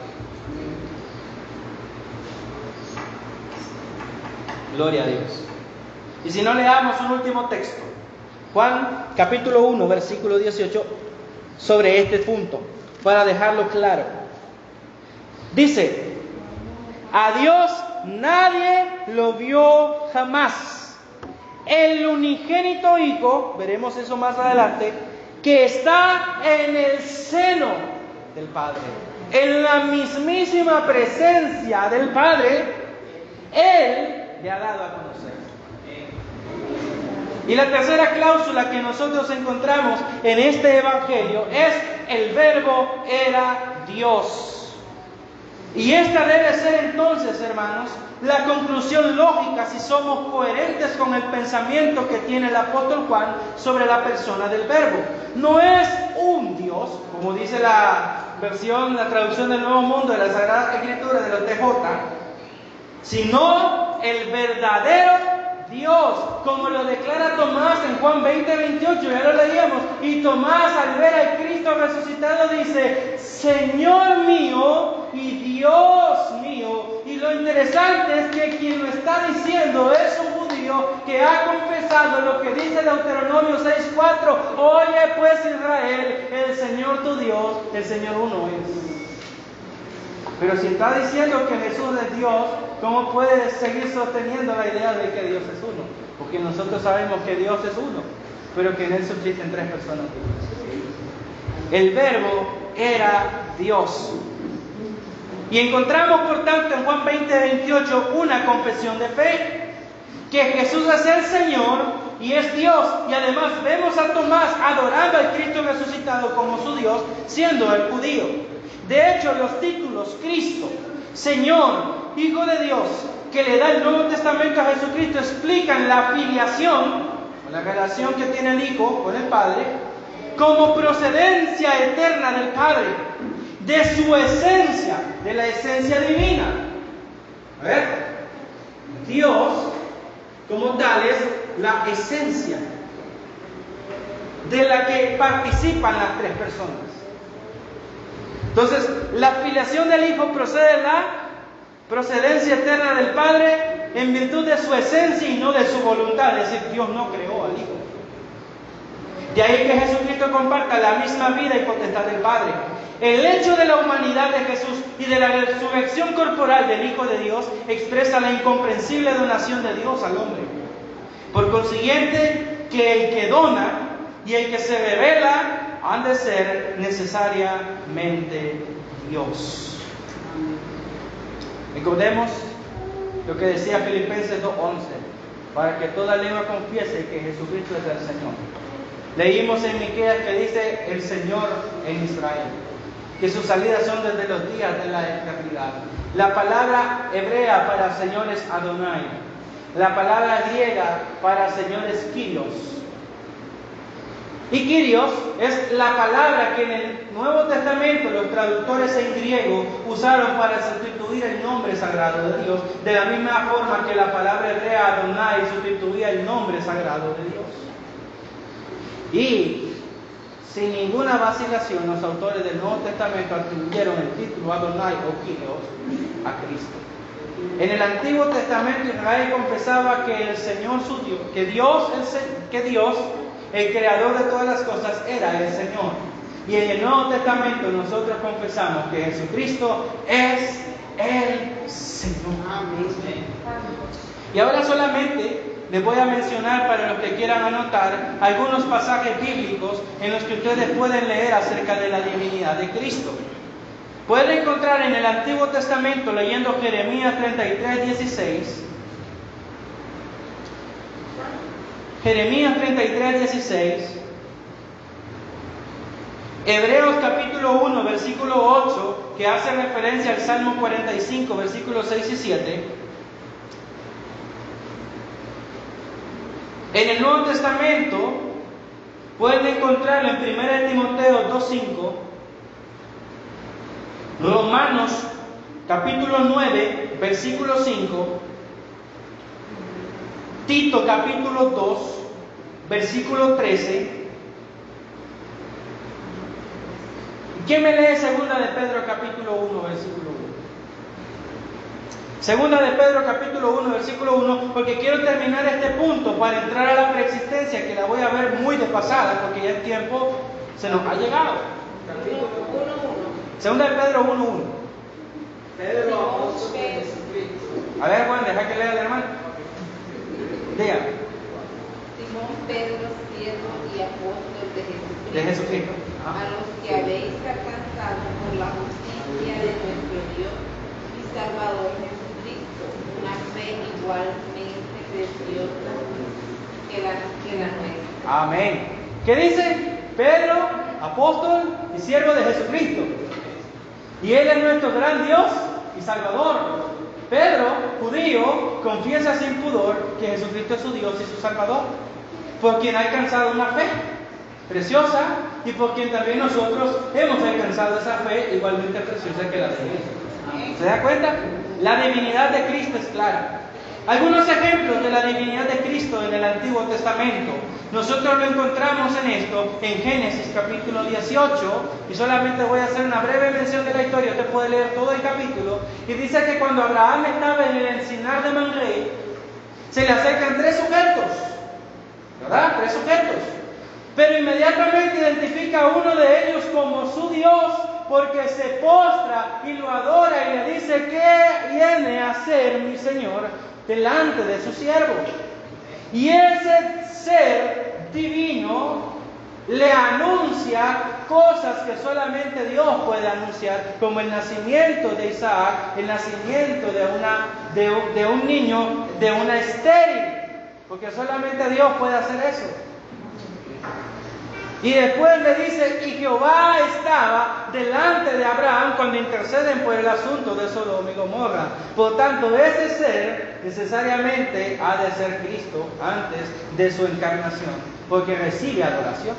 Gloria a Dios. Y si no, leamos un último texto. Juan capítulo 1, versículo 18, sobre este punto, para dejarlo claro. Dice: a Dios nadie lo vio jamás. El unigénito Hijo, veremos eso más adelante, que está en el seno del Padre, en la mismísima presencia del Padre, Él le ha dado a conocer. Y la tercera cláusula que nosotros encontramos en este evangelio es: el Verbo era Dios. Y esta debe ser entonces, hermanos, la conclusión lógica si somos coherentes con el pensamiento que tiene el apóstol Juan sobre la persona del Verbo. No es un Dios, como dice la traducción del Nuevo Mundo de la Sagrada Escritura de los TJ, sino el verdadero Dios, como lo declara Tomás en Juan 20:28, ya lo leíamos. Y Tomás, al ver a Cristo resucitado, dice: Señor mío y Dios mío. Y lo interesante es que quien lo está diciendo es un judío que ha confesado lo que dice Deuteronomio 6:4. Oye pues, Israel, el Señor tu Dios, el Señor uno es. Pero si está diciendo que Jesús es Dios, ¿cómo puede seguir sosteniendo la idea de que Dios es uno? Porque nosotros sabemos que Dios es uno, pero que en Él subsisten tres personas. El Verbo era Dios. Y encontramos, por tanto, en Juan 20:28 una confesión de fe, que Jesús es el Señor y es Dios. Y además vemos a Tomás adorando al Cristo resucitado como su Dios, siendo el judío. De hecho, los títulos Cristo, Señor, Hijo de Dios, que le da el Nuevo Testamento a Jesucristo, explican la filiación, o la relación que tiene el Hijo con el Padre, como procedencia eterna del Padre, de su esencia, de la esencia divina. A ver, Dios, como tal, es la esencia de la que participan las tres personas. Entonces, la filiación del Hijo procede de la procedencia eterna del Padre en virtud de su esencia y no de su voluntad. Es decir, Dios no creó al Hijo. De ahí que Jesucristo comparta la misma vida y potestad del Padre. El hecho de la humanidad de Jesús y de la resurrección corporal del Hijo de Dios expresa la incomprensible donación de Dios al hombre. Por consiguiente, que el que dona y el que se revela han de ser necesariamente Dios. Recordemos lo que decía Filipenses 2:11, para que toda lengua confiese que Jesucristo es el Señor. Leímos en Miqueas que dice el Señor en Israel, que sus salidas son desde los días de la eternidad. La palabra hebrea para Señor es Adonai. La palabra griega para Señor es Kyrios. Y Kyrios es la palabra que en el Nuevo Testamento los traductores en griego usaron para sustituir el nombre sagrado de Dios, de la misma forma que la palabra hebrea Adonai sustituía el nombre sagrado de Dios. Y sin ninguna vacilación, los autores del Nuevo Testamento atribuyeron el título Adonai o Kyrios a Cristo. En el Antiguo Testamento Israel confesaba que el Señor su Dios, que Dios, el creador de todas las cosas, era el Señor. Y en el Nuevo Testamento nosotros confesamos que Jesucristo es el Señor. Amén. Y ahora solamente les voy a mencionar, para los que quieran anotar, algunos pasajes bíblicos en los que ustedes pueden leer acerca de la divinidad de Cristo. Pueden encontrar en el Antiguo Testamento, leyendo Jeremías 33:16, Jeremías 33:16, Hebreos capítulo 1, versículo 8, que hace referencia al Salmo 45, versículos 6 y 7. En el Nuevo Testamento pueden encontrarlo en 1 Timoteo 2:5, Romanos capítulo 9, versículo 5, Tito capítulo 2, versículo 13. ¿Quién me lee segunda de Pedro capítulo 1, versículo 1? Segunda de Pedro capítulo 1, versículo 1, porque quiero terminar este punto para entrar a la preexistencia, que la voy a ver muy de pasada, porque ya el tiempo se nos ha llegado. Capítulo 1:1. Segunda de Pedro 1:1. Pedro, apóstol de Jesucristo. A ver, Juan, deja que lea el hermano. Diga. Simón Pedro, siervo y apóstol De Jesucristo. a los que habéis alcanzado por la justicia de nuestro Dios y Salvador Jesucristo, una fe igualmente preciosa que la nuestra. Amén. ¿Qué dice? Pedro, apóstol y siervo de Jesucristo. Y Él es nuestro gran Dios y Salvador. Pedro, judío, confiesa sin pudor que Jesucristo es su Dios y su Salvador, por quien ha alcanzado una fe preciosa y por quien también nosotros hemos alcanzado esa fe igualmente preciosa que la de Cristo. ¿Se da cuenta? La divinidad de Cristo es clara. Algunos ejemplos de la divinidad de Cristo en el Antiguo Testamento. Nosotros lo encontramos en esto, en Génesis capítulo 18, y solamente voy a hacer una breve mención de la historia, usted puede leer todo el capítulo, y dice que cuando Abraham estaba en el encinar de Mamre, se le acercan 3 sujetos, ¿verdad? 3 sujetos, pero inmediatamente identifica a uno de ellos como su Dios, porque se postra y lo adora y le dice, ¿qué viene a hacer mi Señor delante de su siervo? Y ese ser divino le anuncia cosas que solamente Dios puede anunciar, como el nacimiento de Isaac, el nacimiento de un niño, de una estéril, porque solamente Dios puede hacer eso. Y después le dice, y Jehová estaba delante de Abraham cuando interceden por el asunto de Sodoma y Gomorra. Por tanto, ese ser necesariamente ha de ser Cristo antes de su encarnación, porque recibe adoración.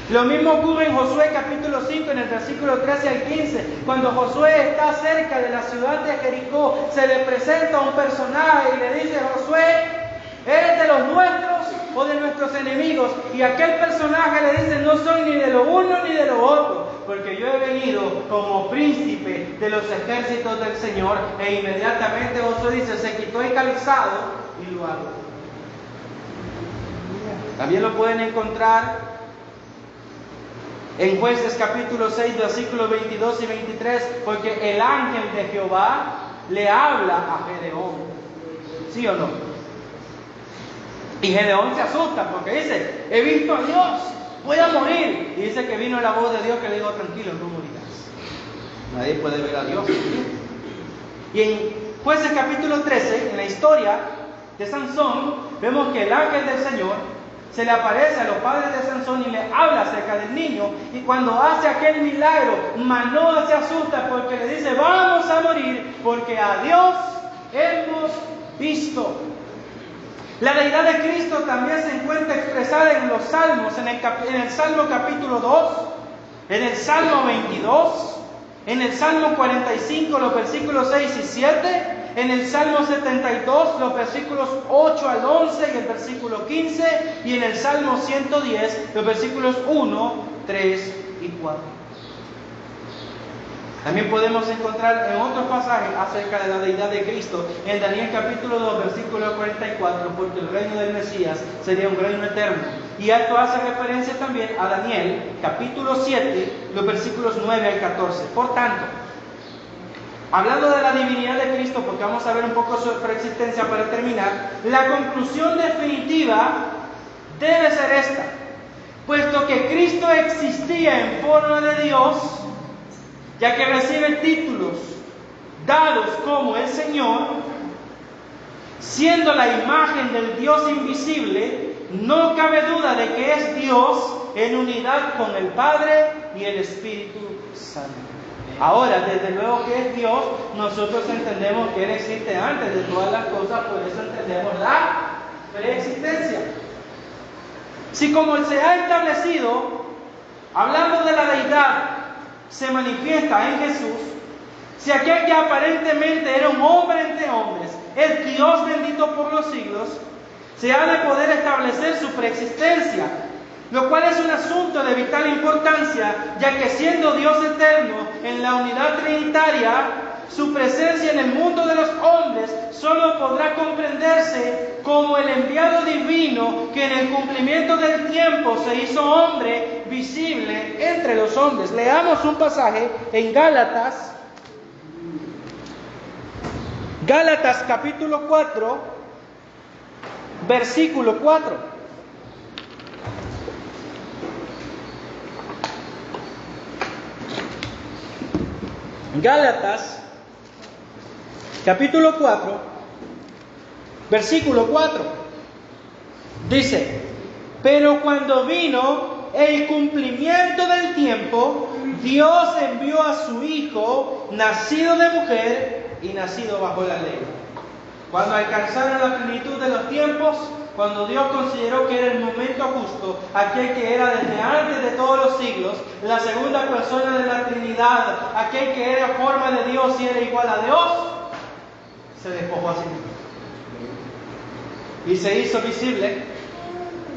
Lo mismo ocurre en Josué capítulo 5, en el versículo 13 al 15. Cuando Josué está cerca de la ciudad de Jericó, se le presenta un personaje y le dice, Josué, ¿eres de los nuestros o de nuestros enemigos? Y aquel personaje le dice, no soy ni de lo uno ni de lo otro, porque yo he venido como príncipe de los ejércitos del Señor. E inmediatamente Josué dice, se quitó el calzado y lo adoró. También lo pueden encontrar en Jueces capítulo 6, versículos 22 y 23, porque el ángel de Jehová le habla a Gedeón. ¿Sí o no? Y Gedeón se asusta porque dice, he visto a Dios, voy a morir. Y dice que vino la voz de Dios que le dijo, tranquilo, no morirás. Nadie puede ver a Dios. Y en Jueces capítulo 13, en la historia de Sansón, vemos que el ángel del Señor se le aparece a los padres de Sansón y le habla acerca del niño. Y cuando hace aquel milagro, Manoa se asusta porque le dice, vamos a morir porque a Dios hemos visto. La deidad de Cristo también se encuentra expresada en los salmos, en el Salmo capítulo 2, en el Salmo 22, en el Salmo 45, los versículos 6 y 7, en el Salmo 72, los versículos 8 al 11 y el versículo 15, y en el Salmo 110, los versículos 1, 3 y 4. También podemos encontrar en otros pasajes acerca de la deidad de Cristo, en Daniel capítulo 2, versículo 44, porque el reino del Mesías sería un reino eterno. Y esto hace referencia también a Daniel capítulo 7, los versículos 9 al 14. Por tanto, hablando de la divinidad de Cristo, porque vamos a ver un poco su preexistencia para terminar, la conclusión definitiva debe ser esta: puesto que Cristo existía en forma de Dios, ya que recibe títulos dados como el Señor, siendo la imagen del Dios invisible, no cabe duda de que es Dios en unidad con el Padre y el Espíritu Santo. Ahora, desde luego que es Dios, nosotros entendemos que Él existe antes de todas las cosas, por eso entendemos la preexistencia. Si como se ha establecido, hablando de la deidad, se manifiesta en Jesús, si aquel que aparentemente era un hombre entre hombres, es Dios bendito por los siglos, se ha de poder establecer su preexistencia, lo cual es un asunto de vital importancia, ya que siendo Dios eterno en la unidad trinitaria, su presencia en el mundo de los hombres solo podrá comprenderse como el enviado divino que en el cumplimiento del tiempo se hizo hombre visible entre los hombres. Leamos un pasaje en Gálatas capítulo 4, versículo 4. Gálatas capítulo 4, versículo 4. Dice, pero cuando vino el cumplimiento del tiempo, Dios envió a su Hijo, nacido de mujer y nacido bajo la ley. Cuando alcanzaron la plenitud de los tiempos, cuando Dios consideró que era el momento justo, aquel que era desde antes de todos los siglos, la segunda persona de la Trinidad, aquel que era forma de Dios y era igual a Dios, se despojó a sí mismo. Y se hizo visible,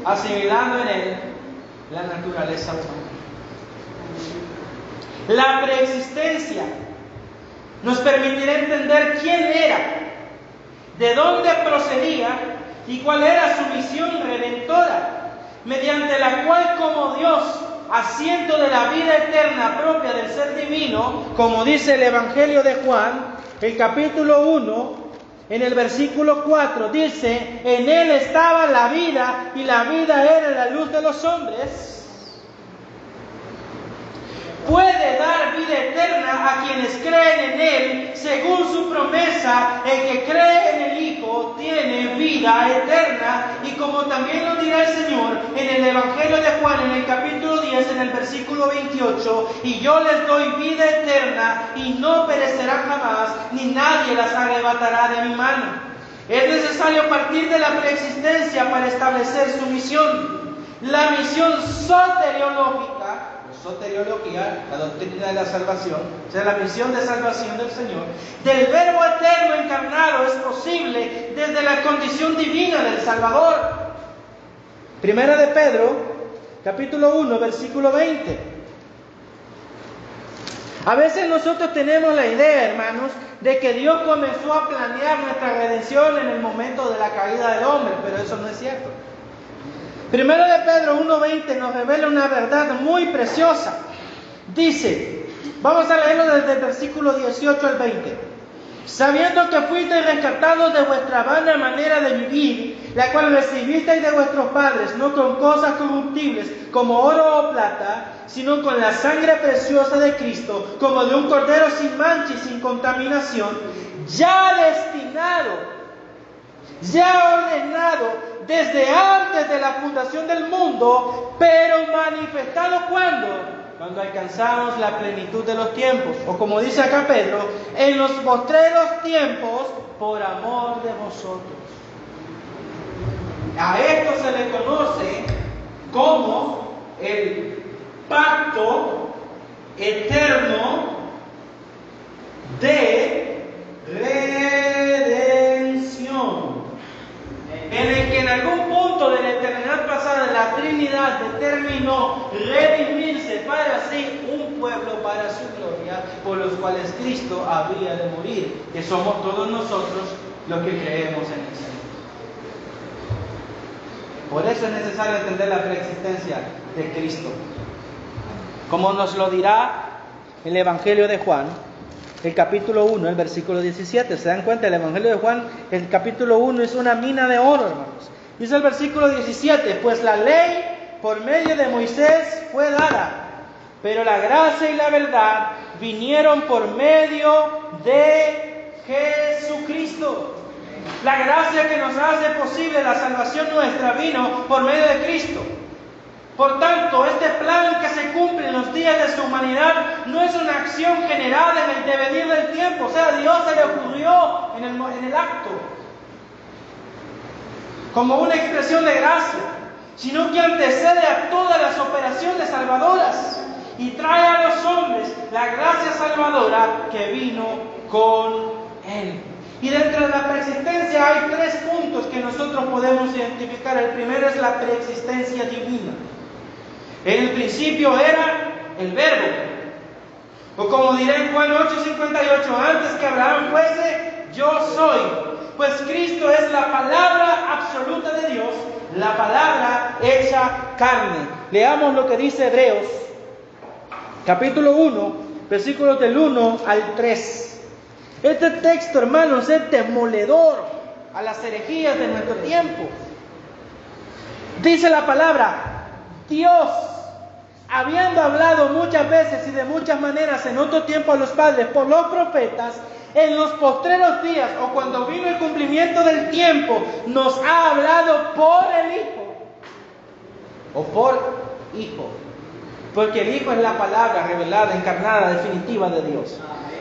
asimilando en él la naturaleza humana. La preexistencia nos permitirá entender quién era, de dónde procedía y cuál era su misión redentora, mediante la cual como Dios, asiento de la vida eterna propia del ser divino, como dice el Evangelio de Juan, el capítulo 1, en el versículo 4, dice: en él estaba la vida y la vida era la luz de los hombres. Puede dar vida eterna a quienes creen en Él, según su promesa. El que cree en el Hijo tiene vida eterna. Y como también lo dirá el Señor en el Evangelio de Juan, en el capítulo 10, en el versículo 28, y yo les doy vida eterna y no perecerán jamás, ni nadie las arrebatará de mi mano. Es necesario partir de la preexistencia para establecer su misión. La misión soteriológica, soteriología, la doctrina de la salvación, o sea, la misión de salvación del Señor, del Verbo eterno encarnado, es posible desde la condición divina del Salvador. Primera de Pedro, capítulo 1, versículo 20. A veces nosotros tenemos la idea, hermanos, de que Dios comenzó a planear nuestra redención en el momento de la caída del hombre, pero eso no es cierto. Primero de Pedro 1:20 nos revela una verdad muy preciosa. Dice, vamos a leerlo desde el versículo 18 al 20. Sabiendo que fuisteis rescatados de vuestra vana manera de vivir, la cual recibisteis de vuestros padres, no con cosas corruptibles como oro o plata, sino con la sangre preciosa de Cristo, como de un cordero sin mancha y sin contaminación, ya destinado, ya ordenado desde antes de la fundación del mundo, pero manifestado cuando alcanzamos la plenitud de los tiempos, o como dice acá Pedro, en los postreros tiempos, por amor de vosotros. A esto se le conoce como el pacto eterno de redención, en el que en algún punto de la eternidad pasada la Trinidad determinó redimirse para sí un pueblo para su gloria, por los cuales Cristo había de morir, que somos todos nosotros los que creemos en el Señor. Por eso es necesario entender la preexistencia de Cristo, como nos lo dirá el Evangelio de Juan, el capítulo 1, el versículo 17. ¿Se dan cuenta? El Evangelio de Juan, el capítulo 1 es una mina de oro, hermanos. Dice el versículo 17, pues la ley por medio de Moisés fue dada, pero la gracia y la verdad vinieron por medio de Jesucristo. La gracia que nos hace posible la salvación nuestra vino por medio de Cristo. Por tanto, este plan que se cumple en los días de su humanidad no es una acción generada en el devenir del tiempo, o sea, a Dios se le ocurrió en el acto, como una expresión de gracia, sino que antecede a todas las operaciones salvadoras y trae a los hombres la gracia salvadora que vino con Él. Y dentro de la preexistencia hay 3 puntos que nosotros podemos identificar. El primero es la preexistencia divina. En el principio era el Verbo, o como dirá en Juan 8:58, antes que Abraham fuese, yo soy. Pues Cristo es la palabra absoluta de Dios, la palabra hecha carne. Leamos lo que dice Hebreos, capítulo 1, versículos del 1 al 3. Este texto, hermanos, es demoledor a las herejías de nuestro tiempo. Dice la palabra: Dios, habiendo hablado muchas veces y de muchas maneras en otro tiempo a los padres por los profetas, en los postreros días, o cuando vino el cumplimiento del tiempo, nos ha hablado por el Hijo, o por Hijo, porque el Hijo es la palabra revelada, encarnada, definitiva de Dios,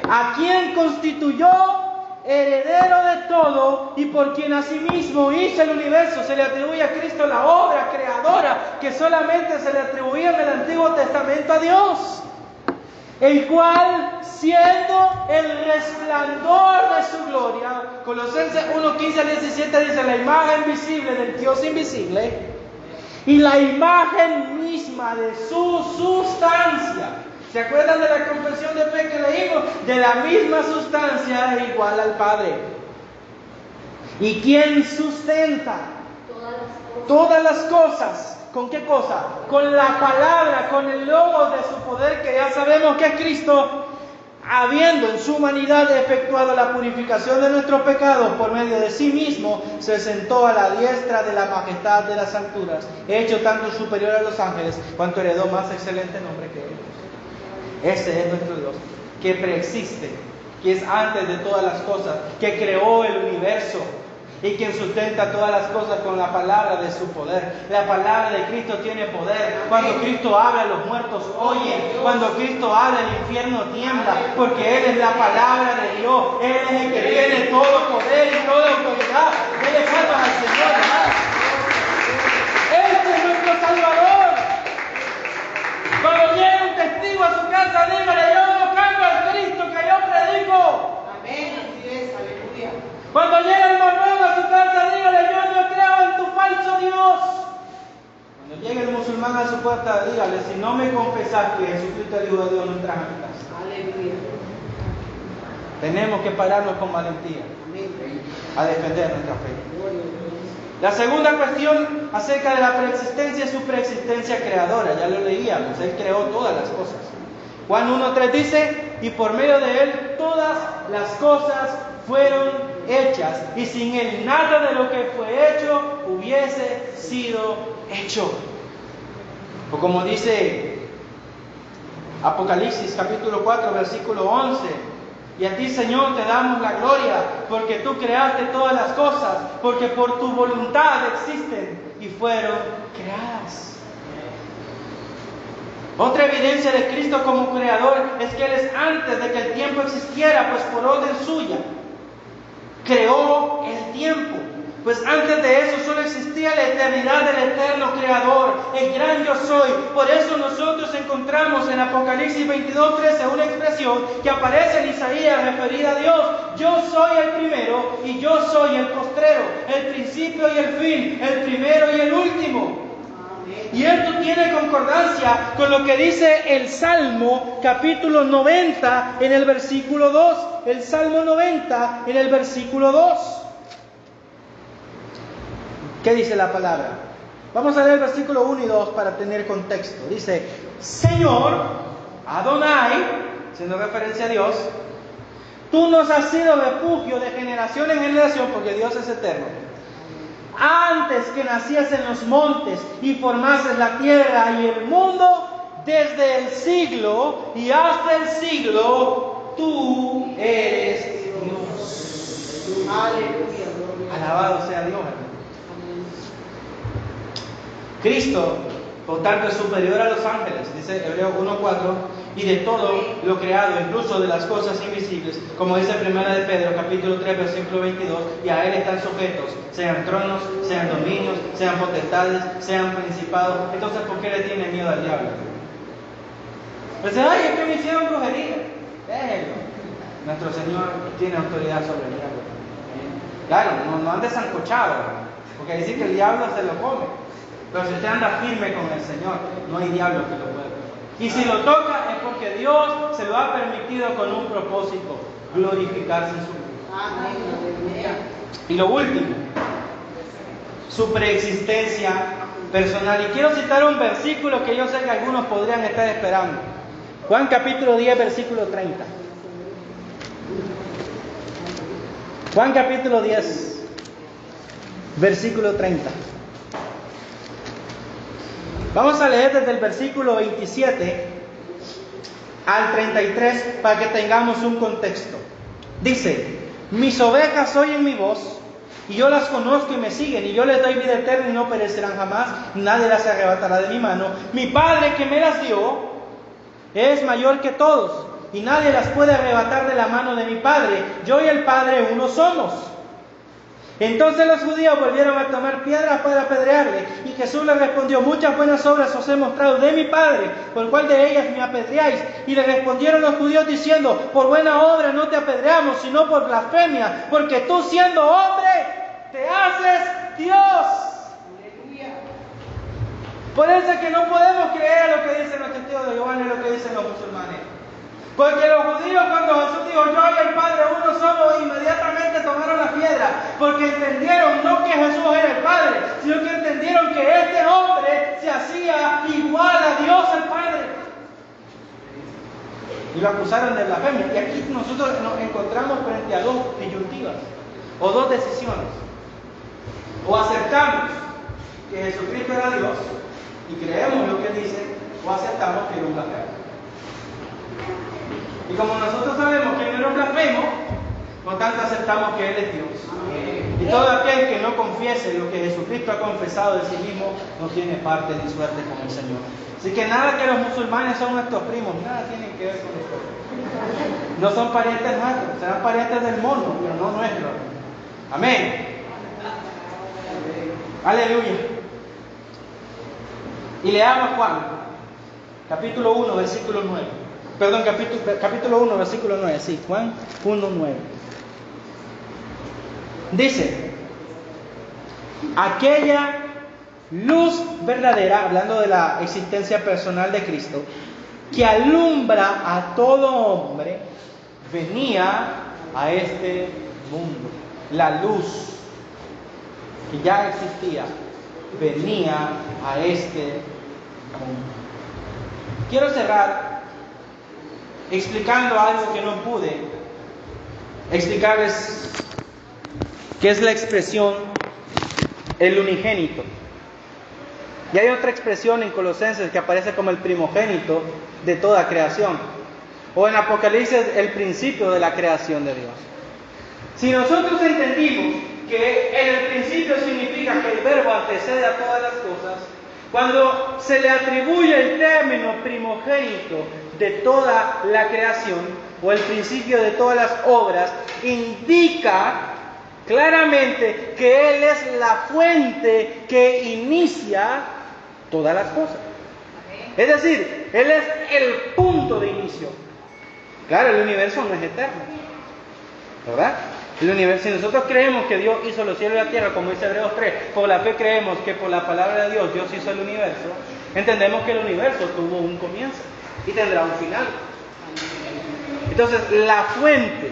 a quien constituyó heredero de todo y por quien asimismo hizo el universo. Se le atribuye a Cristo la obra creadora que solamente se le atribuía en el Antiguo Testamento a Dios, el cual, siendo el resplandor de su gloria, Colosenses 1:15-17 dice, la imagen visible del Dios invisible y la imagen misma de su sustancia. ¿Se acuerdan de la confesión de fe que leímos? De la misma sustancia es igual al Padre. ¿Y quién sustenta todas las cosas? ¿Con qué cosa? Con la palabra, con el logos de su poder, que ya sabemos que es Cristo, habiendo en su humanidad efectuado la purificación de nuestros pecados por medio de sí mismo, se sentó a la diestra de la majestad de las alturas, hecho tanto superior a los ángeles, cuanto heredó más excelente nombre que ellos. Ese es nuestro Dios, que preexiste, que es antes de todas las cosas, que creó el universo y quien sustenta todas las cosas con la palabra de su poder. La palabra de Cristo tiene poder. Cuando Cristo habla, los muertos oyen. Cuando Cristo habla, el infierno tiembla, porque Él es la palabra de Dios. Él es el que tiene todo poder y toda autoridad. Dele palmas al Señor, hermano. Este es nuestro Salvador. Cuando llegue un testigo a su casa, dígale, yo no cambio al Cristo que yo predico. Amén. Así es, aleluya. Cuando llega el mormón a su casa, dígale, yo no creo en tu falso Dios. Cuando llegue el musulmán a su puerta, dígale, si no me confesas que Jesucristo es el Hijo de Dios, no entras a mi casa. Aleluya. Tenemos que pararnos con valentía Amén. a defender nuestra fe. La segunda cuestión acerca de la preexistencia es su preexistencia creadora. Ya lo leíamos, Él creó todas las cosas. Juan 1:3 dice, y por medio de Él todas las cosas fueron hechas, y sin Él nada de lo que fue hecho hubiese sido hecho. O como dice Apocalipsis capítulo 4 versículo 11, y a ti, Señor, te damos la gloria, porque tú creaste todas las cosas, porque por tu voluntad existen y fueron creadas. Otra evidencia de Cristo como creador es que Él es antes de que el tiempo existiera, pues por orden suya creó el tiempo. Pues antes de eso solo existía la eternidad del eterno creador, el gran yo soy. Por eso nosotros encontramos en Apocalipsis 22:13 una expresión que aparece en Isaías referida a Dios. Yo soy el primero y yo soy el postrero, el principio y el fin, el primero y el último. Y esto tiene concordancia con lo que dice el Salmo capítulo 90 en el versículo 2. El Salmo 90 en el versículo 2. ¿Qué dice la palabra? Vamos a leer el versículo 1 y 2 para tener contexto. Dice, Señor, Adonai, haciendo referencia a Dios, tú nos has sido refugio de generación en generación, porque Dios es eterno. Antes que nacieses los montes y formases la tierra y el mundo, desde el siglo y hasta el siglo, tú eres Dios. Aleluya. Alabado sea Dios. Cristo, por tanto, es superior a los ángeles, dice Hebreos 1:4, y de todo lo creado, incluso de las cosas invisibles, como dice 1 de Pedro, capítulo 3, versículo 22, y a Él están sujetos, sean tronos, sean dominios, sean potestades, sean principados. Entonces, ¿por qué le tiene miedo al diablo? Pues, ay, es que me hicieron brujería. Déjenlo. Nuestro Señor tiene autoridad sobre el diablo. Claro, no ande sancochado, porque dice que el diablo se lo come. Pero si usted anda firme con el Señor, no hay diablo que lo pueda tocar. Y si lo toca es porque Dios se lo ha permitido con un propósito, glorificarse en su vida. Y lo último, su preexistencia personal. Y quiero citar un versículo que yo sé que algunos podrían estar esperando. Juan capítulo 10, versículo 30. Juan capítulo 10, versículo 30. Vamos a leer desde el versículo 27 al 33 para que tengamos un contexto. Dice, mis ovejas oyen mi voz y yo las conozco y me siguen, y yo les doy vida eterna y no perecerán jamás, nadie las arrebatará de mi mano. Mi Padre que me las dio es mayor que todos, y nadie las puede arrebatar de la mano de mi Padre. Yo y el Padre uno somos. Entonces los judíos volvieron a tomar piedras para apedrearle, y Jesús les respondió: muchas buenas obras os he mostrado de mi Padre, ¿por cuál de ellas me apedreáis? Y le respondieron los judíos diciendo: por buena obra no te apedreamos, sino por blasfemia, porque tú siendo hombre te haces Dios. Por eso es que no podemos creer lo que dicen los testigos de Jehová ni lo que dicen los musulmanes. Porque los judíos, cuando Jesús dijo: yo y el Padre uno somos, inmediatamente tomaron la piedra, porque entendieron no que Jesús era el Padre, sino que entendieron que este hombre se hacía igual a Dios el Padre. Y lo acusaron de blasfemia. Y aquí nosotros nos encontramos frente a dos disyuntivas, o dos decisiones. O aceptamos que Jesucristo era Dios y creemos lo que Él dice, o aceptamos que era un blasfemo. Y como nosotros sabemos que no era un blasfemo, por tanto aceptamos que Él es Dios. Y todo aquel que no confiese lo que Jesucristo ha confesado de sí mismo, no tiene parte ni suerte con el Señor. Así que nada que los musulmanes son nuestros primos, nada tienen que ver con esto. No son parientes nuestros, serán parientes del mundo, pero no nuestros. Amén. Aleluya. Y leamos Juan, capítulo 1, versículo 9. Perdón, capítulo 1, versículo 9, sí, Juan 1, 9. Dice: aquella luz verdadera, hablando de la existencia personal de Cristo, que alumbra a todo hombre, venía a este mundo. La luz que ya existía, venía a este mundo. Quiero cerrar explicando algo que no pude explicarles, que es la expresión el unigénito. Y hay otra expresión en Colosenses que aparece como el primogénito de toda creación, o en Apocalipsis el principio de la creación de Dios. Si nosotros entendimos que en el principio significa que el verbo antecede a todas las cosas, cuando se le atribuye el término primogénito de toda la creación, o el principio de todas las obras, indica claramente que Él es la fuente que inicia todas las cosas. Es decir, Él es el punto de inicio. Claro, el universo no es eterno, ¿verdad? El universo, si nosotros creemos que Dios hizo los cielos y la tierra, como dice Hebreos 3, por la fe creemos que por la palabra de Dios hizo el universo, entendemos que el universo tuvo un comienzo y tendrá un final. Entonces, la fuente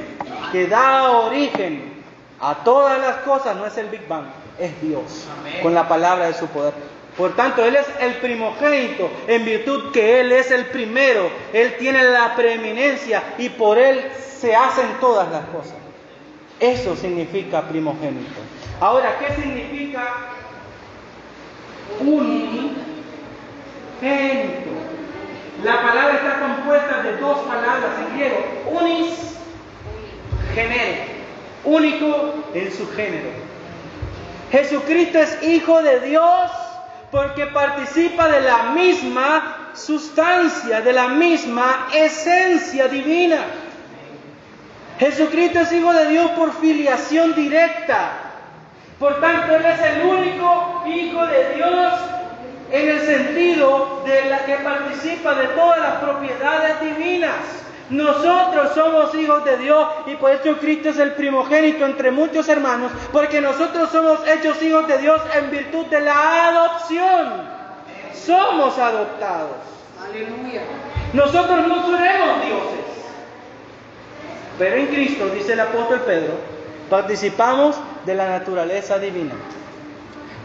que da origen a todas las cosas no es el Big Bang, es Dios. Amén. Con la palabra de su poder. Por tanto, Él es el primogénito, en virtud que Él es el primero. Él tiene la preeminencia y por Él se hacen todas las cosas. Eso significa primogénito. Ahora, ¿qué significa unigénito? La palabra está compuesta de dos palabras en griego: unis, género, único en su género. Jesucristo es Hijo de Dios porque participa de la misma sustancia, de la misma esencia divina. Jesucristo es Hijo de Dios por filiación directa. Por tanto, Él es el único Hijo de Dios en el sentido de la que participa de todas las propiedades divinas. Nosotros somos hijos de Dios y por eso Cristo es el primogénito entre muchos hermanos, porque nosotros somos hechos hijos de Dios en virtud de la adopción. Somos adoptados. Aleluya. Nosotros no seremos dioses. Pero en Cristo, dice el apóstol Pedro, participamos de la naturaleza divina.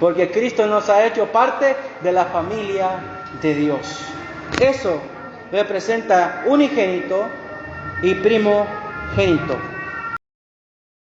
Porque Cristo nos ha hecho parte de la familia de Dios. Eso representa unigénito y primogénito.